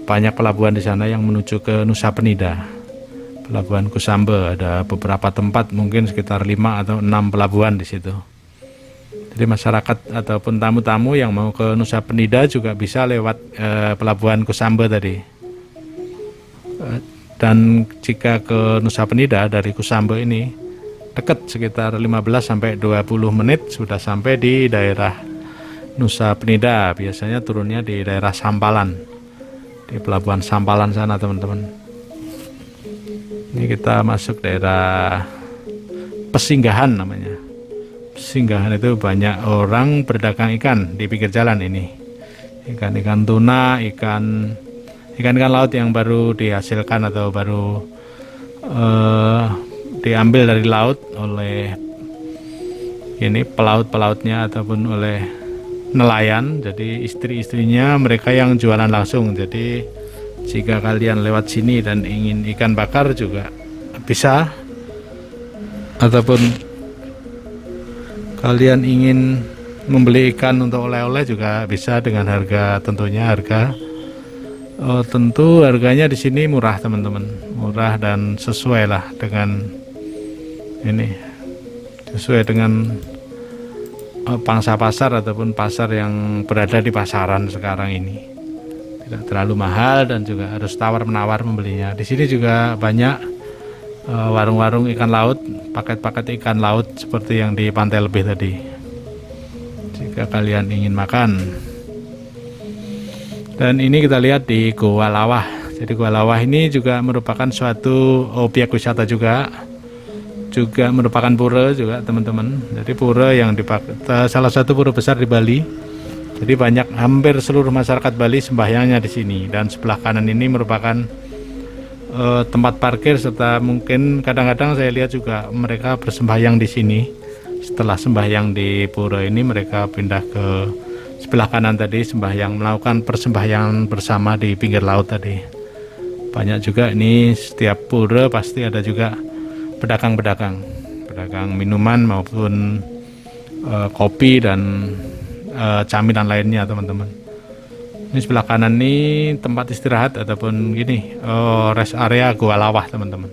banyak pelabuhan di sana yang menuju ke Nusa Penida. Pelabuhan Kusambe ada beberapa tempat, mungkin sekitar 5 atau 6 pelabuhan di situ. Jadi masyarakat ataupun tamu-tamu yang mau ke Nusa Penida juga bisa lewat pelabuhan Kusambe tadi. Dan jika ke Nusa Penida dari Kusambe ini dekat, sekitar 15 sampai 20 menit sudah sampai di daerah Nusa Penida. Biasanya turunnya di daerah Sampalan, di pelabuhan Sampalan sana, teman-teman. Ini kita masuk daerah Pesinggahan namanya. Pesinggahan itu banyak orang berdagang ikan di pinggir jalan ini. Ikan-ikan tuna, ikan laut yang baru dihasilkan atau baru diambil dari laut oleh ini pelaut-pelautnya ataupun oleh nelayan. Jadi istri-istrinya mereka yang jualan langsung. Jadi jika kalian lewat sini dan ingin ikan bakar juga bisa, ataupun kalian ingin membeli ikan untuk oleh-oleh juga bisa dengan harga, tentunya tentu harganya di sini murah, teman-teman. Murah dan sesuai lah dengan ini, sesuai dengan pangsa pasar ataupun pasar yang berada di pasaran sekarang ini. Tidak terlalu mahal dan juga harus tawar-menawar membelinya. Di sini juga banyak warung-warung ikan laut, paket-paket ikan laut seperti yang di Pantai Lebih tadi. Jika kalian ingin makan. Dan ini kita lihat di Goa Lawah. Jadi Goa Lawah ini juga merupakan suatu objek wisata juga merupakan pura juga, teman-teman. Jadi pura yang dipakai salah satu pura besar di Bali. Jadi hampir seluruh masyarakat Bali sembahyangnya di sini, dan sebelah kanan ini merupakan tempat parkir, serta mungkin kadang-kadang saya lihat juga mereka bersembahyang di sini. Setelah sembahyang di pura ini mereka pindah ke sebelah kanan tadi, melakukan persembahyangan bersama di pinggir laut tadi. Banyak juga ini, setiap pura pasti ada juga pedagang minuman maupun kopi dan camilan lainnya teman-teman. Ini sebelah kanan ini tempat istirahat ataupun gini, rest area Goa Lawah teman-teman.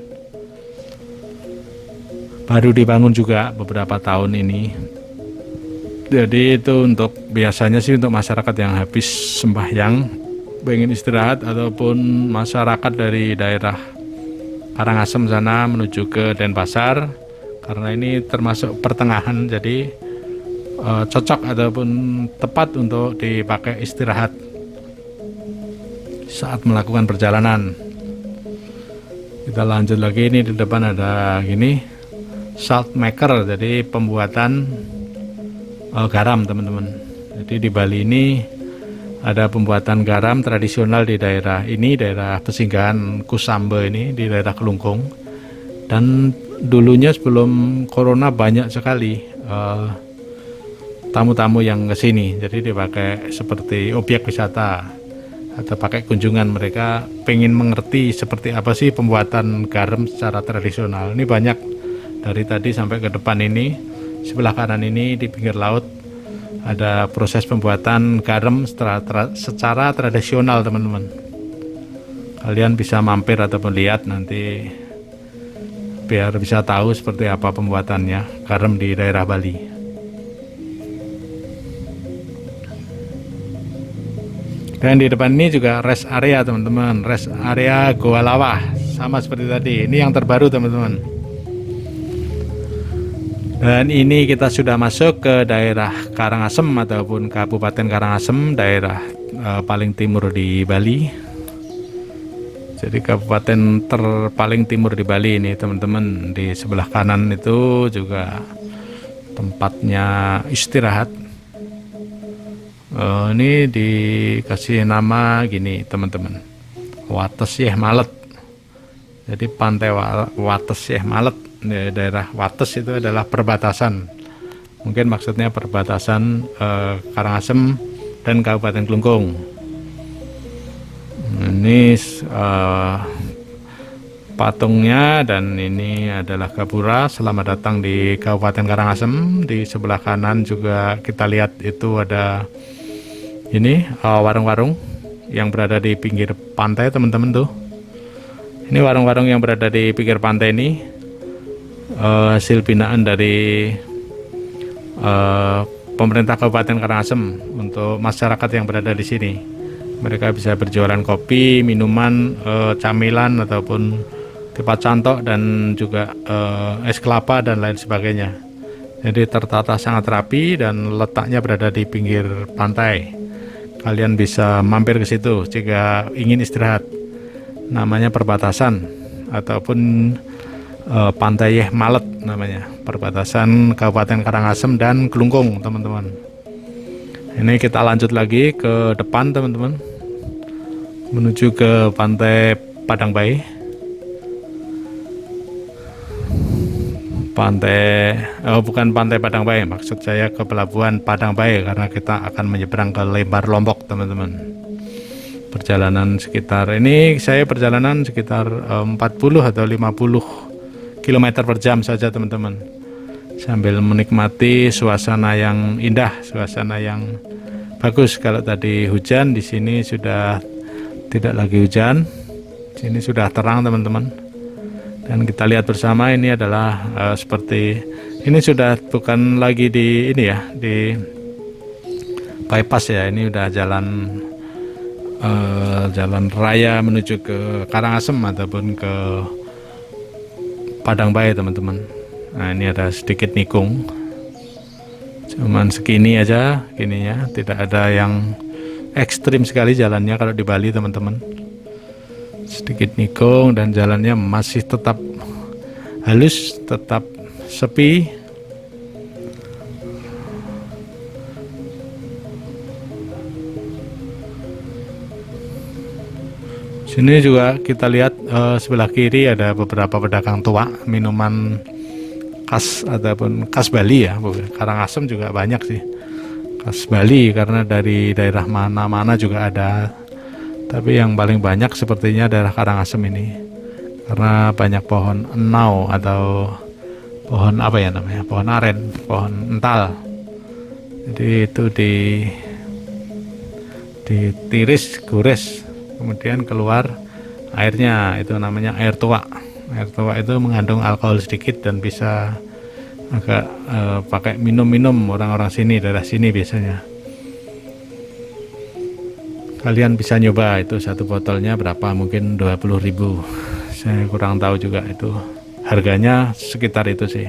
Baru dibangun juga beberapa tahun ini. Jadi itu untuk biasanya sih untuk masyarakat yang habis sembahyang, pengen istirahat, ataupun masyarakat dari daerah Karangasem sana menuju ke Denpasar, karena ini termasuk pertengahan, jadi cocok ataupun tepat untuk dipakai istirahat saat melakukan perjalanan. Kita lanjut lagi, ini di depan ada gini, salt maker, jadi pembuatan garam teman-teman. Jadi di Bali ini ada pembuatan garam tradisional di daerah ini, daerah pesinggahan Kusambe ini, di daerah Kelungkung. Dan dulunya sebelum corona banyak sekali tamu-tamu yang ke sini, jadi dipakai seperti objek wisata atau pakai kunjungan. Mereka pengen mengerti seperti apa sih pembuatan garam secara tradisional. Ini banyak dari tadi sampai ke depan ini. Sebelah kanan ini di pinggir laut ada proses pembuatan garam secara tradisional teman-teman. Kalian bisa mampir ataupun lihat nanti biar bisa tahu seperti apa pembuatannya garam di daerah Bali. Dan di depan ini juga rest area teman-teman, rest area Goa Lawah, sama seperti tadi. Ini yang terbaru teman-teman. Dan ini kita sudah masuk ke daerah Karangasem ataupun Kabupaten Karangasem, daerah paling timur di Bali. Jadi kabupaten terpaling timur di Bali ini teman-teman. Di sebelah kanan itu juga tempatnya istirahat. Ini dikasih nama gini teman-teman, Wates Yeh Malet. Jadi pantai Wates Yeh Malet, daerah Wates itu adalah perbatasan, mungkin maksudnya perbatasan Karangasem dan Kabupaten Kelungkung. Ini patungnya, dan ini adalah gapura. Selamat datang di Kabupaten Karangasem. Di sebelah kanan juga kita lihat itu ada ini warung-warung yang berada di pinggir pantai teman-teman tuh. Ini warung-warung yang berada di pinggir pantai ini hasil binaan dari pemerintah Kabupaten Karangasem untuk masyarakat yang berada di sini. Mereka bisa berjualan kopi, minuman, camilan ataupun tepat cantok, dan juga es kelapa dan lain sebagainya. Jadi tertata sangat rapi dan letaknya berada di pinggir pantai. Kalian bisa mampir ke situ jika ingin istirahat. Namanya perbatasan ataupun Pantai Yeh Malet namanya, perbatasan Kabupaten Karangasem dan Kelungkung teman-teman. Ini kita lanjut lagi ke depan teman-teman, menuju ke Pantai Padang Bae. Bukan Pantai Padang Bae, maksud saya ke Pelabuhan Padang Bae, karena kita akan menyeberang ke Lembar Lombok teman-teman. Perjalanan sekitar ini, saya perjalanan sekitar 40 atau 50 km per jam saja teman-teman, sambil menikmati suasana yang indah, suasana yang bagus. Kalau tadi hujan, di sini sudah tidak lagi hujan, di sini sudah terang teman-teman. Dan kita lihat bersama, ini adalah seperti ini sudah bukan lagi di ini ya, di bypass ya, ini udah jalan raya menuju ke Karangasem ataupun ke Padang Bae teman-teman. Nah ini ada sedikit nikung, cuman segini aja gininya, tidak ada yang ekstrim sekali jalannya kalau di Bali teman-teman. Sedikit nikung dan jalannya masih tetap halus, tetap sepi. Sini juga kita lihat sebelah kiri ada beberapa pedagang tua minuman khas ataupun khas Bali ya. Karangasem juga banyak sih khas Bali, karena dari daerah mana-mana juga ada Tapi yang paling banyak sepertinya daerah Karangasem ini, karena banyak pohon enau atau pohon apa ya namanya, pohon aren, pohon ental. Jadi itu ditiris, gores, kemudian keluar airnya, itu namanya air tua. Air tua itu mengandung alkohol sedikit dan bisa agak pakai minum-minum orang-orang sini, daerah sini biasanya. Kalian bisa nyoba, itu satu botolnya berapa, mungkin 20.000, saya kurang tahu juga, itu harganya sekitar itu sih.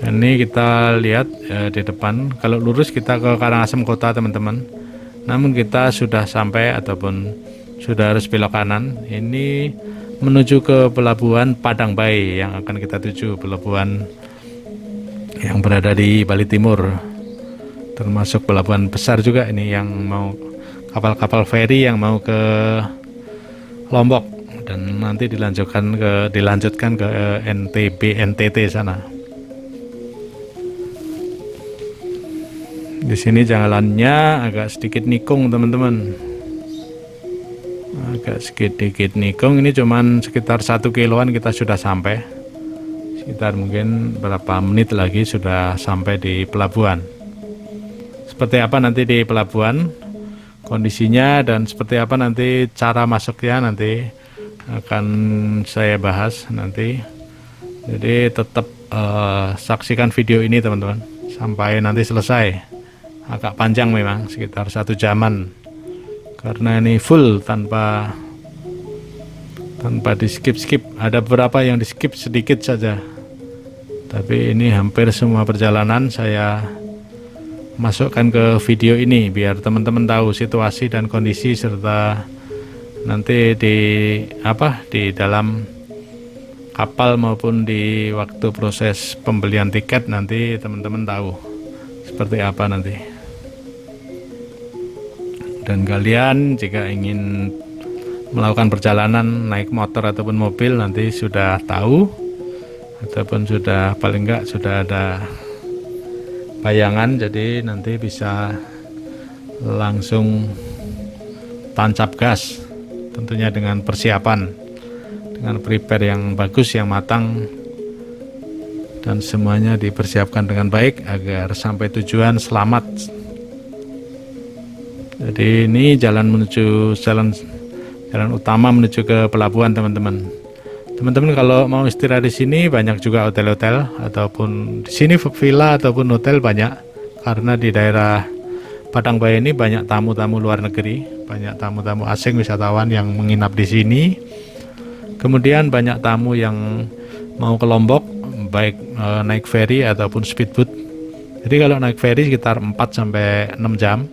Dan ini kita lihat di depan, kalau lurus kita ke Karangasem kota teman-teman, namun kita sudah sampai ataupun sudah harus belok kanan, ini menuju ke pelabuhan Padang Bae yang akan kita tuju, pelabuhan yang berada di Bali Timur, termasuk pelabuhan besar juga ini, yang mau kapal-kapal feri yang mau ke Lombok dan nanti dilanjutkan ke NTB, NTT sana. Di sini jalannya agak sedikit nikung teman-teman, agak sedikit nikung. Ini cuman sekitar 1 kiloan kita sudah sampai, sekitar mungkin berapa menit lagi sudah sampai di pelabuhan. Seperti apa nanti di pelabuhan kondisinya dan seperti apa nanti cara masuknya, nanti akan saya bahas nanti. Jadi tetap saksikan video ini teman-teman sampai nanti selesai. Agak panjang memang, sekitar 1 jaman, karena ini full tanpa di skip. Ada beberapa yang di skip sedikit saja, tapi ini hampir semua perjalanan saya masukkan ke video ini biar teman-teman tahu situasi dan kondisi, serta nanti di dalam kapal maupun di waktu proses pembelian tiket nanti teman-teman tahu seperti apa nanti. Dan kalian jika ingin melakukan perjalanan naik motor ataupun mobil nanti sudah tahu, ataupun sudah paling enggak sudah ada bayangan, jadi nanti bisa langsung tancap gas, tentunya dengan persiapan, dengan prepare yang bagus, yang matang, dan semuanya dipersiapkan dengan baik agar sampai tujuan selamat. Jadi ini jalan utama menuju ke pelabuhan teman-teman. Teman-teman kalau mau istirahat di sini banyak juga hotel-hotel, ataupun di sini villa ataupun hotel banyak, karena di daerah Padang Bae ini banyak tamu-tamu luar negeri, banyak tamu-tamu asing wisatawan yang menginap di sini. Kemudian banyak tamu yang mau ke Lombok, baik naik ferry ataupun speedboat. Jadi kalau naik ferry sekitar 4 sampai 6 jam.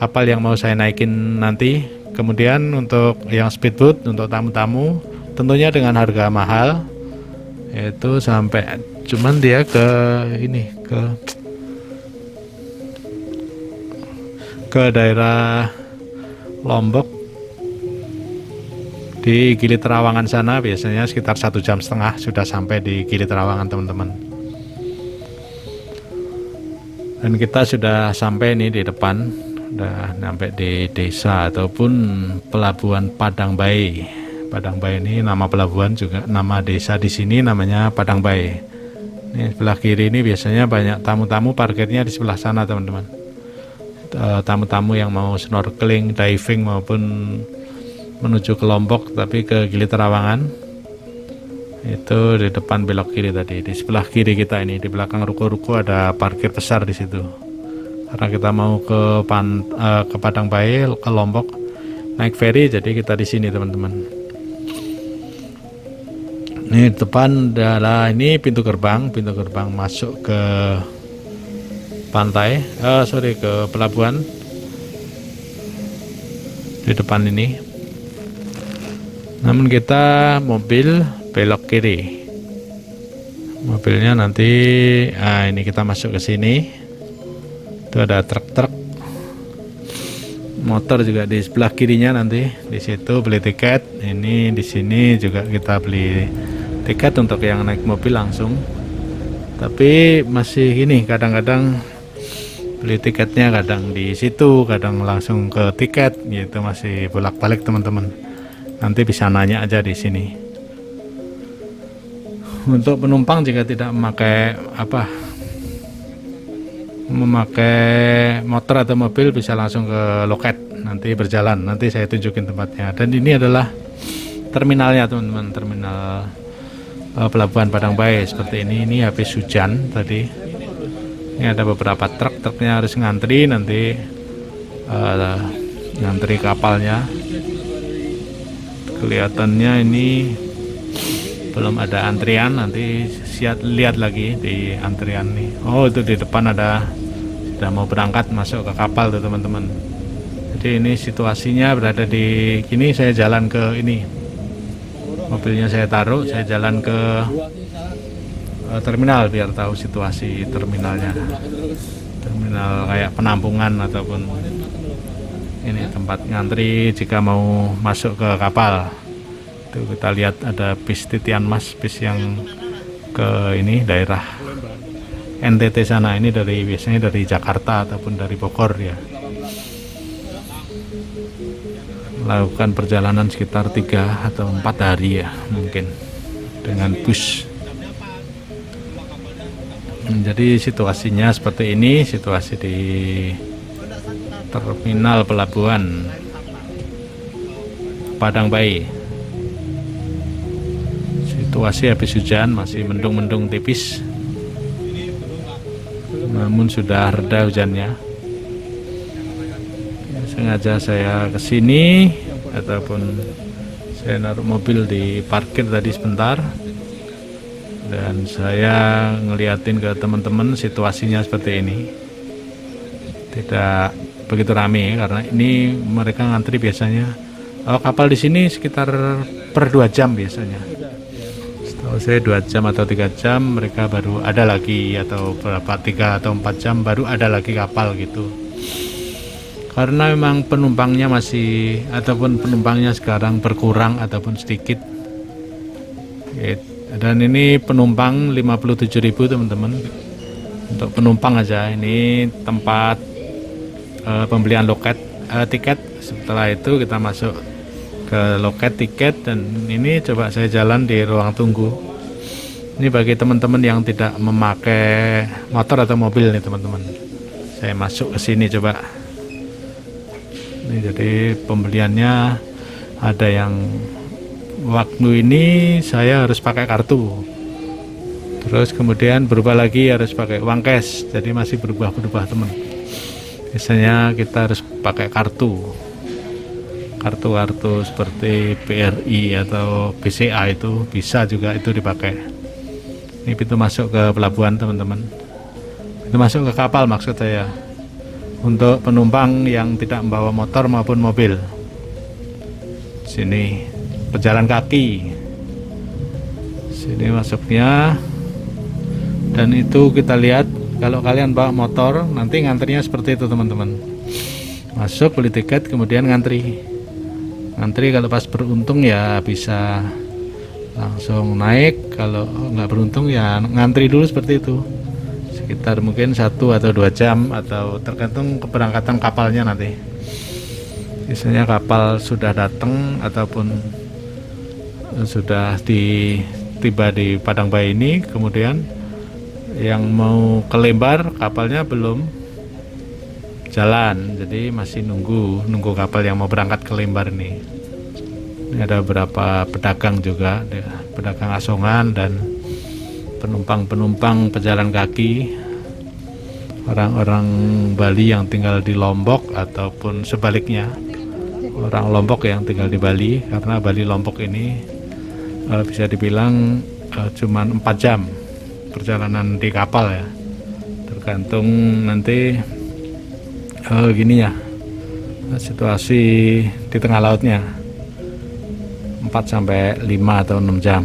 Kapal yang mau saya naikin nanti. Kemudian untuk yang speedboat untuk tamu-tamu tentunya dengan harga mahal, itu sampai cuman dia ke daerah Lombok di Gili Trawangan sana, biasanya sekitar 1,5 jam sudah sampai di Gili Trawangan teman-teman. Dan kita sudah sampai nih di depan, udah sampai di desa ataupun pelabuhan Padang Bae. Padang Bae ini nama pelabuhan juga nama desa di sini namanya Padang Bae. Ini sebelah kiri ini biasanya banyak tamu-tamu, parkirnya di sebelah sana teman-teman. Tamu-tamu yang mau snorkeling, diving maupun menuju ke Lombok tapi ke Gili Trawangan, itu di depan belok kiri tadi. Di sebelah kiri kita ini, di belakang ruko-ruko ada parkir besar di situ. Karena kita mau ke Padang Bae, ke Lombok naik ferry, jadi kita di sini teman-teman. Ini depan adalah ini pintu gerbang masuk ke pantai, ke pelabuhan. Di depan ini. Namun kita mobil belok kiri. Mobilnya nanti, ini kita masuk ke sini. Itu ada truk-truk. Motor juga di sebelah kirinya nanti. Di situ beli tiket. Ini di sini juga kita beli tiket untuk yang naik mobil langsung. Tapi masih gini, kadang-kadang beli tiketnya kadang di situ, kadang langsung ke tiket gitu, masih bolak-balik teman-teman. Nanti bisa nanya aja di sini. Untuk penumpang jika tidak memakai motor atau mobil, bisa langsung ke loket, nanti berjalan, nanti saya tunjukin tempatnya. Dan ini adalah terminalnya teman-teman, terminal pelabuhan Padang Bayi seperti ini habis hujan tadi. Ini ada beberapa truknya harus ngantri, nanti ngantri kapalnya. Kelihatannya ini belum ada antrian, nanti lihat lagi di antrian nih. Oh, itu di depan sudah mau berangkat masuk ke kapal tuh teman-teman. Jadi ini situasinya berada di gini, saya jalan ke ini, mobilnya saya taruh, saya jalan ke terminal biar tahu situasi terminalnya. Terminal kayak penampungan ataupun ini tempat ngantri jika mau masuk ke kapal. Tuh kita lihat ada bis Titian Mas, bis yang ke ini daerah NTT sana. Ini biasanya dari Jakarta ataupun dari Bogor ya. Lakukan perjalanan sekitar 3 atau 4 hari ya mungkin dengan bus. Jadi situasinya seperti ini, situasi di terminal pelabuhan Padang Bayi. Situasi habis hujan, masih mendung-mendung tipis, namun sudah reda hujannya. Sengaja saya kesini ataupun saya naruh mobil di parkir tadi sebentar, dan saya ngeliatin ke teman-teman situasinya seperti ini. Tidak begitu rame karena ini mereka ngantri biasanya. Kapal di sini sekitar per 2 jam biasanya. Setahu saya 2 jam atau 3 jam mereka baru ada lagi, atau berapa 3 atau 4 jam baru ada lagi kapal gitu. Karena memang penumpangnya penumpangnya sekarang berkurang ataupun sedikit. Dan ini penumpang 57.000 teman-teman. Untuk penumpang aja ini tempat pembelian tiket. Setelah itu kita masuk ke loket tiket, dan ini coba saya jalan di ruang tunggu. Ini bagi teman-teman yang tidak memakai motor atau mobil nih teman-teman. Saya masuk ke sini coba. Ini jadi pembeliannya ada yang waktu ini saya harus pakai kartu, terus kemudian berubah lagi harus pakai uang cash, jadi masih berubah-berubah teman. Biasanya kita harus pakai kartu seperti BRI atau BCA, itu bisa juga itu dipakai. Ini pintu masuk ke pelabuhan teman-teman, pintu masuk ke kapal maksud saya, untuk penumpang yang tidak membawa motor maupun mobil. Sini pejalan kaki, sini masuknya. Dan itu kita lihat, kalau kalian bawa motor nanti ngantrinya seperti itu teman-teman. Masuk, beli tiket, kemudian ngantri. Kalau pas beruntung ya bisa langsung naik, kalau nggak beruntung ya ngantri dulu seperti itu, sekitar mungkin 1 atau 2 jam, atau tergantung keberangkatan kapalnya nanti. Biasanya kapal sudah datang ataupun sudah tiba di Padang Bayi ini, kemudian yang mau ke Lembar kapalnya belum jalan, jadi masih nunggu kapal yang mau berangkat ke Lembar ini. Ini ada beberapa pedagang juga, pedagang asongan dan penumpang pejalan kaki, orang-orang Bali yang tinggal di Lombok ataupun sebaliknya, orang Lombok yang tinggal di Bali, karena Bali Lombok ini bisa dibilang cuma 4 jam perjalanan di kapal ya, tergantung nanti gini ya situasi di tengah lautnya, 4 sampai 5 atau 6 jam.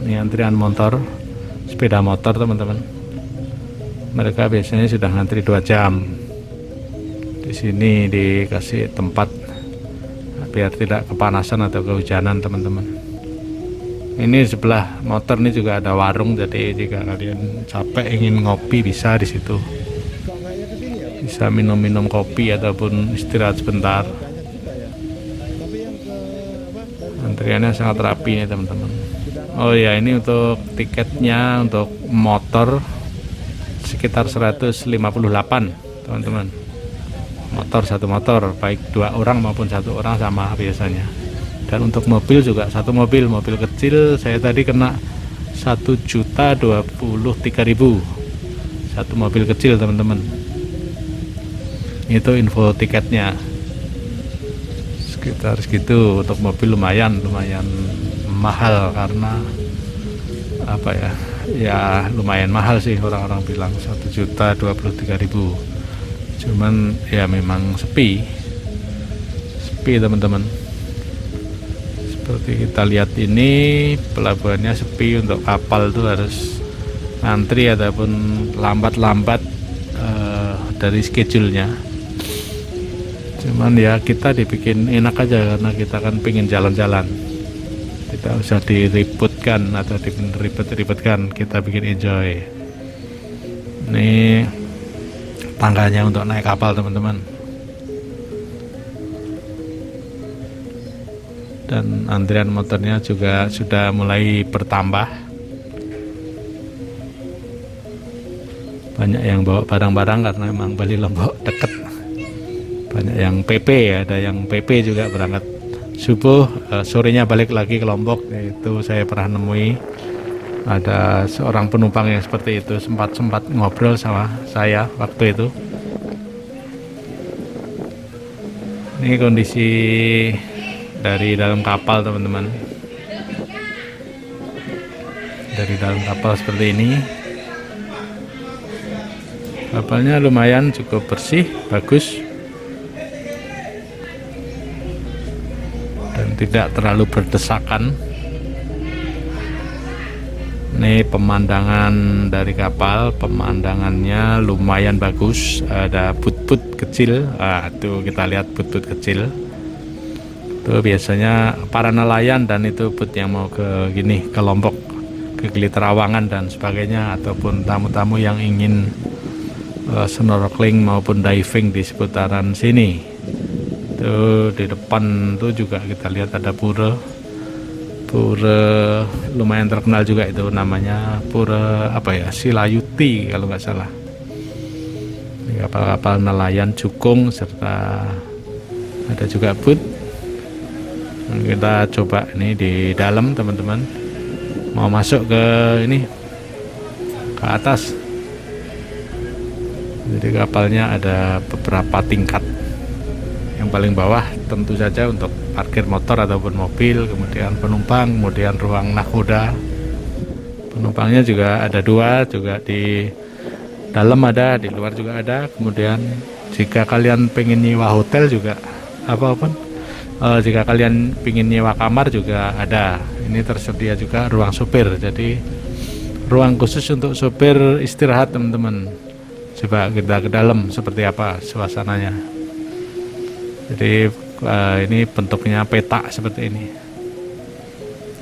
Ini antrian motor, sepeda motor teman-teman, mereka biasanya sudah ngantri 2 jam. Di sini dikasih tempat biar tidak kepanasan atau kehujanan teman-teman. Ini sebelah motor ini juga ada warung, jadi jika kalian capek ingin ngopi bisa di situ. Di bisa minum-minum kopi ataupun istirahat sebentar. Antriannya sangat rapi nih teman-teman. Oh ya, ini untuk tiketnya untuk motor sekitar 158 teman-teman. Satu motor baik 2 orang maupun 1 orang sama biasanya. Dan untuk mobil juga satu mobil kecil saya tadi kena 1.023.000 satu mobil kecil teman-teman. Itu info tiketnya sekitar segitu. Untuk mobil lumayan mahal karena apa ya lumayan mahal sih, orang-orang bilang 1.023.000. Cuman ya memang sepi teman-teman. Seperti kita lihat ini pelabuhannya sepi. Untuk kapal tuh harus antri ataupun lambat dari schedule-nya. Cuman ya kita dibikin enak aja karena kita kan pengen jalan-jalan, tidak usah diributkan atau diribet-ribetkan, kita bikin enjoy. Ini tangganya untuk naik kapal teman-teman, dan antrian motornya juga sudah mulai bertambah. Banyak yang bawa barang-barang karena memang Bali Lombok deket. Banyak yang PP, ada yang PP juga berangkat subuh, sorenya balik lagi ke Lombok. Itu saya pernah nemui ada seorang penumpang yang seperti itu, sempat ngobrol sama saya waktu itu. Ini kondisi dari dalam kapal teman-teman. Dari dalam kapal seperti ini. Kapalnya lumayan cukup bersih, bagus, dan tidak terlalu berdesakan. Ini pemandangan dari kapal, pemandangannya lumayan bagus. Ada but-but kecil, tuh kita lihat but-but kecil. Itu biasanya para nelayan dan itu but yang mau ke Lombok, ke Gili Trawangan dan sebagainya, ataupun tamu-tamu yang ingin snorkeling maupun diving di seputaran sini. Itu di depan tuh juga kita lihat ada pura lumayan terkenal juga, itu namanya pura Silayuti kalau nggak salah. Ini kapal-kapal nelayan cukung serta ada juga boot. Kita coba ini di dalam teman-teman, mau masuk ke ke atas. Jadi kapalnya ada beberapa tingkat. Yang paling bawah tentu saja untuk parkir motor ataupun mobil, kemudian penumpang, kemudian ruang nakoda. Penumpangnya juga ada 2, juga di dalam ada, di luar juga ada. Kemudian jika kalian pengen nyewa hotel juga jika kalian pengen nyewa kamar juga ada. Ini tersedia juga ruang supir, jadi ruang khusus untuk supir istirahat teman-teman. Coba kita ke dalam seperti apa suasananya. Jadi ini bentuknya petak seperti ini.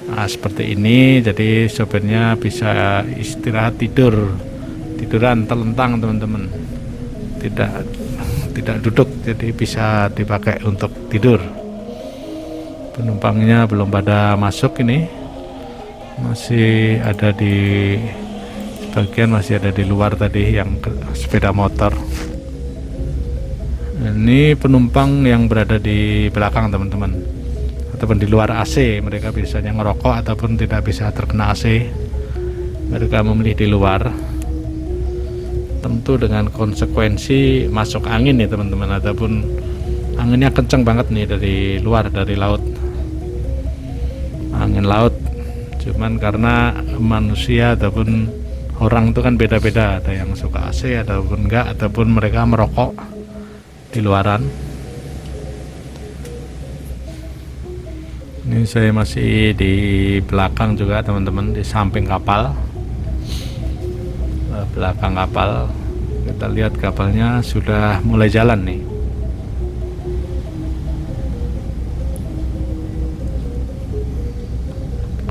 Nah, seperti ini, jadi sopirnya bisa istirahat tiduran telentang teman-teman. Tidak duduk, jadi bisa dipakai untuk tidur. Penumpangnya belum pada masuk, ini masih ada di sebagian, masih ada di luar tadi yang sepeda motor. Ini penumpang yang berada di belakang teman-teman, ataupun di luar AC. Mereka biasanya ngerokok ataupun tidak bisa terkena AC, mereka memilih di luar. Tentu dengan konsekuensi masuk angin nih teman-teman, ataupun anginnya kenceng banget nih dari luar, dari laut, angin laut. Cuman karena manusia ataupun orang itu kan beda-beda, ada yang suka AC ataupun enggak, ataupun mereka merokok di luaran. Ini saya masih di belakang juga teman-teman, di samping kapal, belakang kapal. Kita lihat kapalnya sudah mulai jalan nih.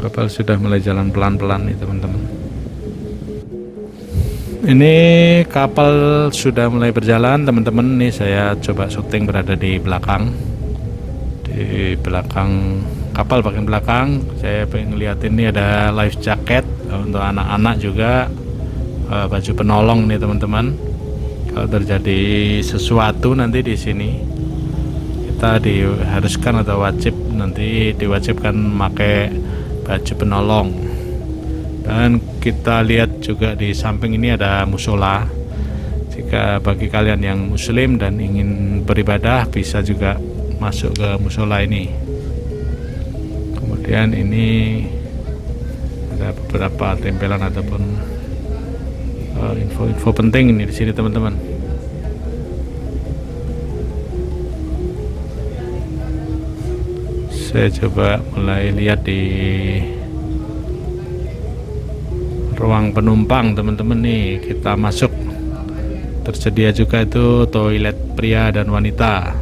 Kapal sudah mulai jalan pelan-pelan nih teman-teman. Ini kapal sudah mulai berjalan teman-teman. Nih saya coba syuting berada di belakang kapal bagian belakang. Saya pengen lihat ini ada life jacket untuk anak-anak juga, baju penolong nih teman-teman. Kalau terjadi sesuatu nanti di sini kita diharuskan atau diwajibkan memakai baju penolong. Dan kita lihat juga di samping ini ada musola. Jika bagi kalian yang muslim dan ingin beribadah bisa juga masuk ke musola ini. Kemudian ini ada beberapa tempelan ataupun info-info penting ini di sini teman-teman. Saya coba mulai lihat di ruang penumpang teman-teman. Nih kita masuk, tersedia juga itu toilet pria dan wanita.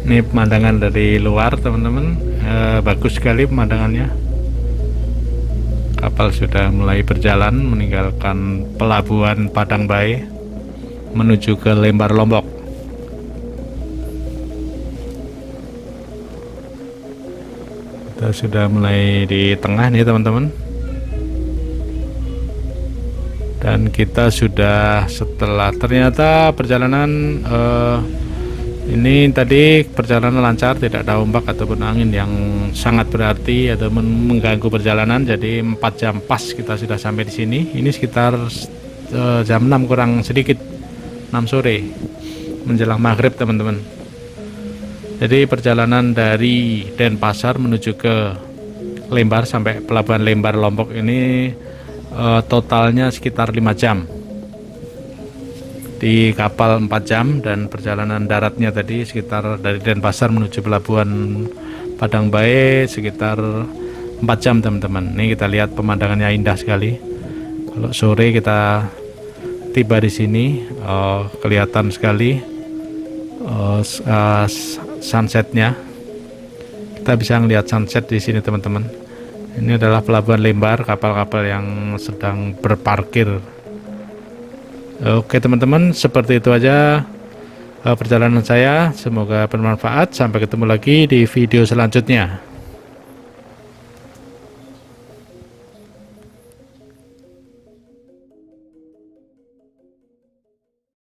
Ini pemandangan dari luar teman-teman, bagus sekali pemandangannya. Kapal sudah mulai berjalan meninggalkan pelabuhan Padang Bae menuju ke Lembar Lombok. Kita sudah mulai di tengah nih teman-teman. Dan kita sudah, setelah ternyata perjalanan ini tadi perjalanan lancar, tidak ada ombak ataupun angin yang sangat berarti atau mengganggu perjalanan. Jadi 4 jam pas kita sudah sampai di sini. Ini sekitar jam 6 kurang sedikit, 6 sore menjelang maghrib teman-teman. Jadi perjalanan dari Denpasar menuju ke Lembar sampai pelabuhan Lembar Lombok ini totalnya sekitar 5 jam. Di kapal 4 jam, dan perjalanan daratnya tadi sekitar dari Denpasar menuju pelabuhan Padang Bae sekitar 4 jam teman-teman. Ini kita lihat pemandangannya indah sekali. Kalau sore kita tiba di sini, kelihatan sekali sunsetnya. Kita bisa melihat sunset di sini teman-teman. Ini adalah pelabuhan Lembar, kapal-kapal yang sedang berparkir. Oke teman-teman, seperti itu aja perjalanan saya. Semoga bermanfaat. Sampai ketemu lagi di video selanjutnya.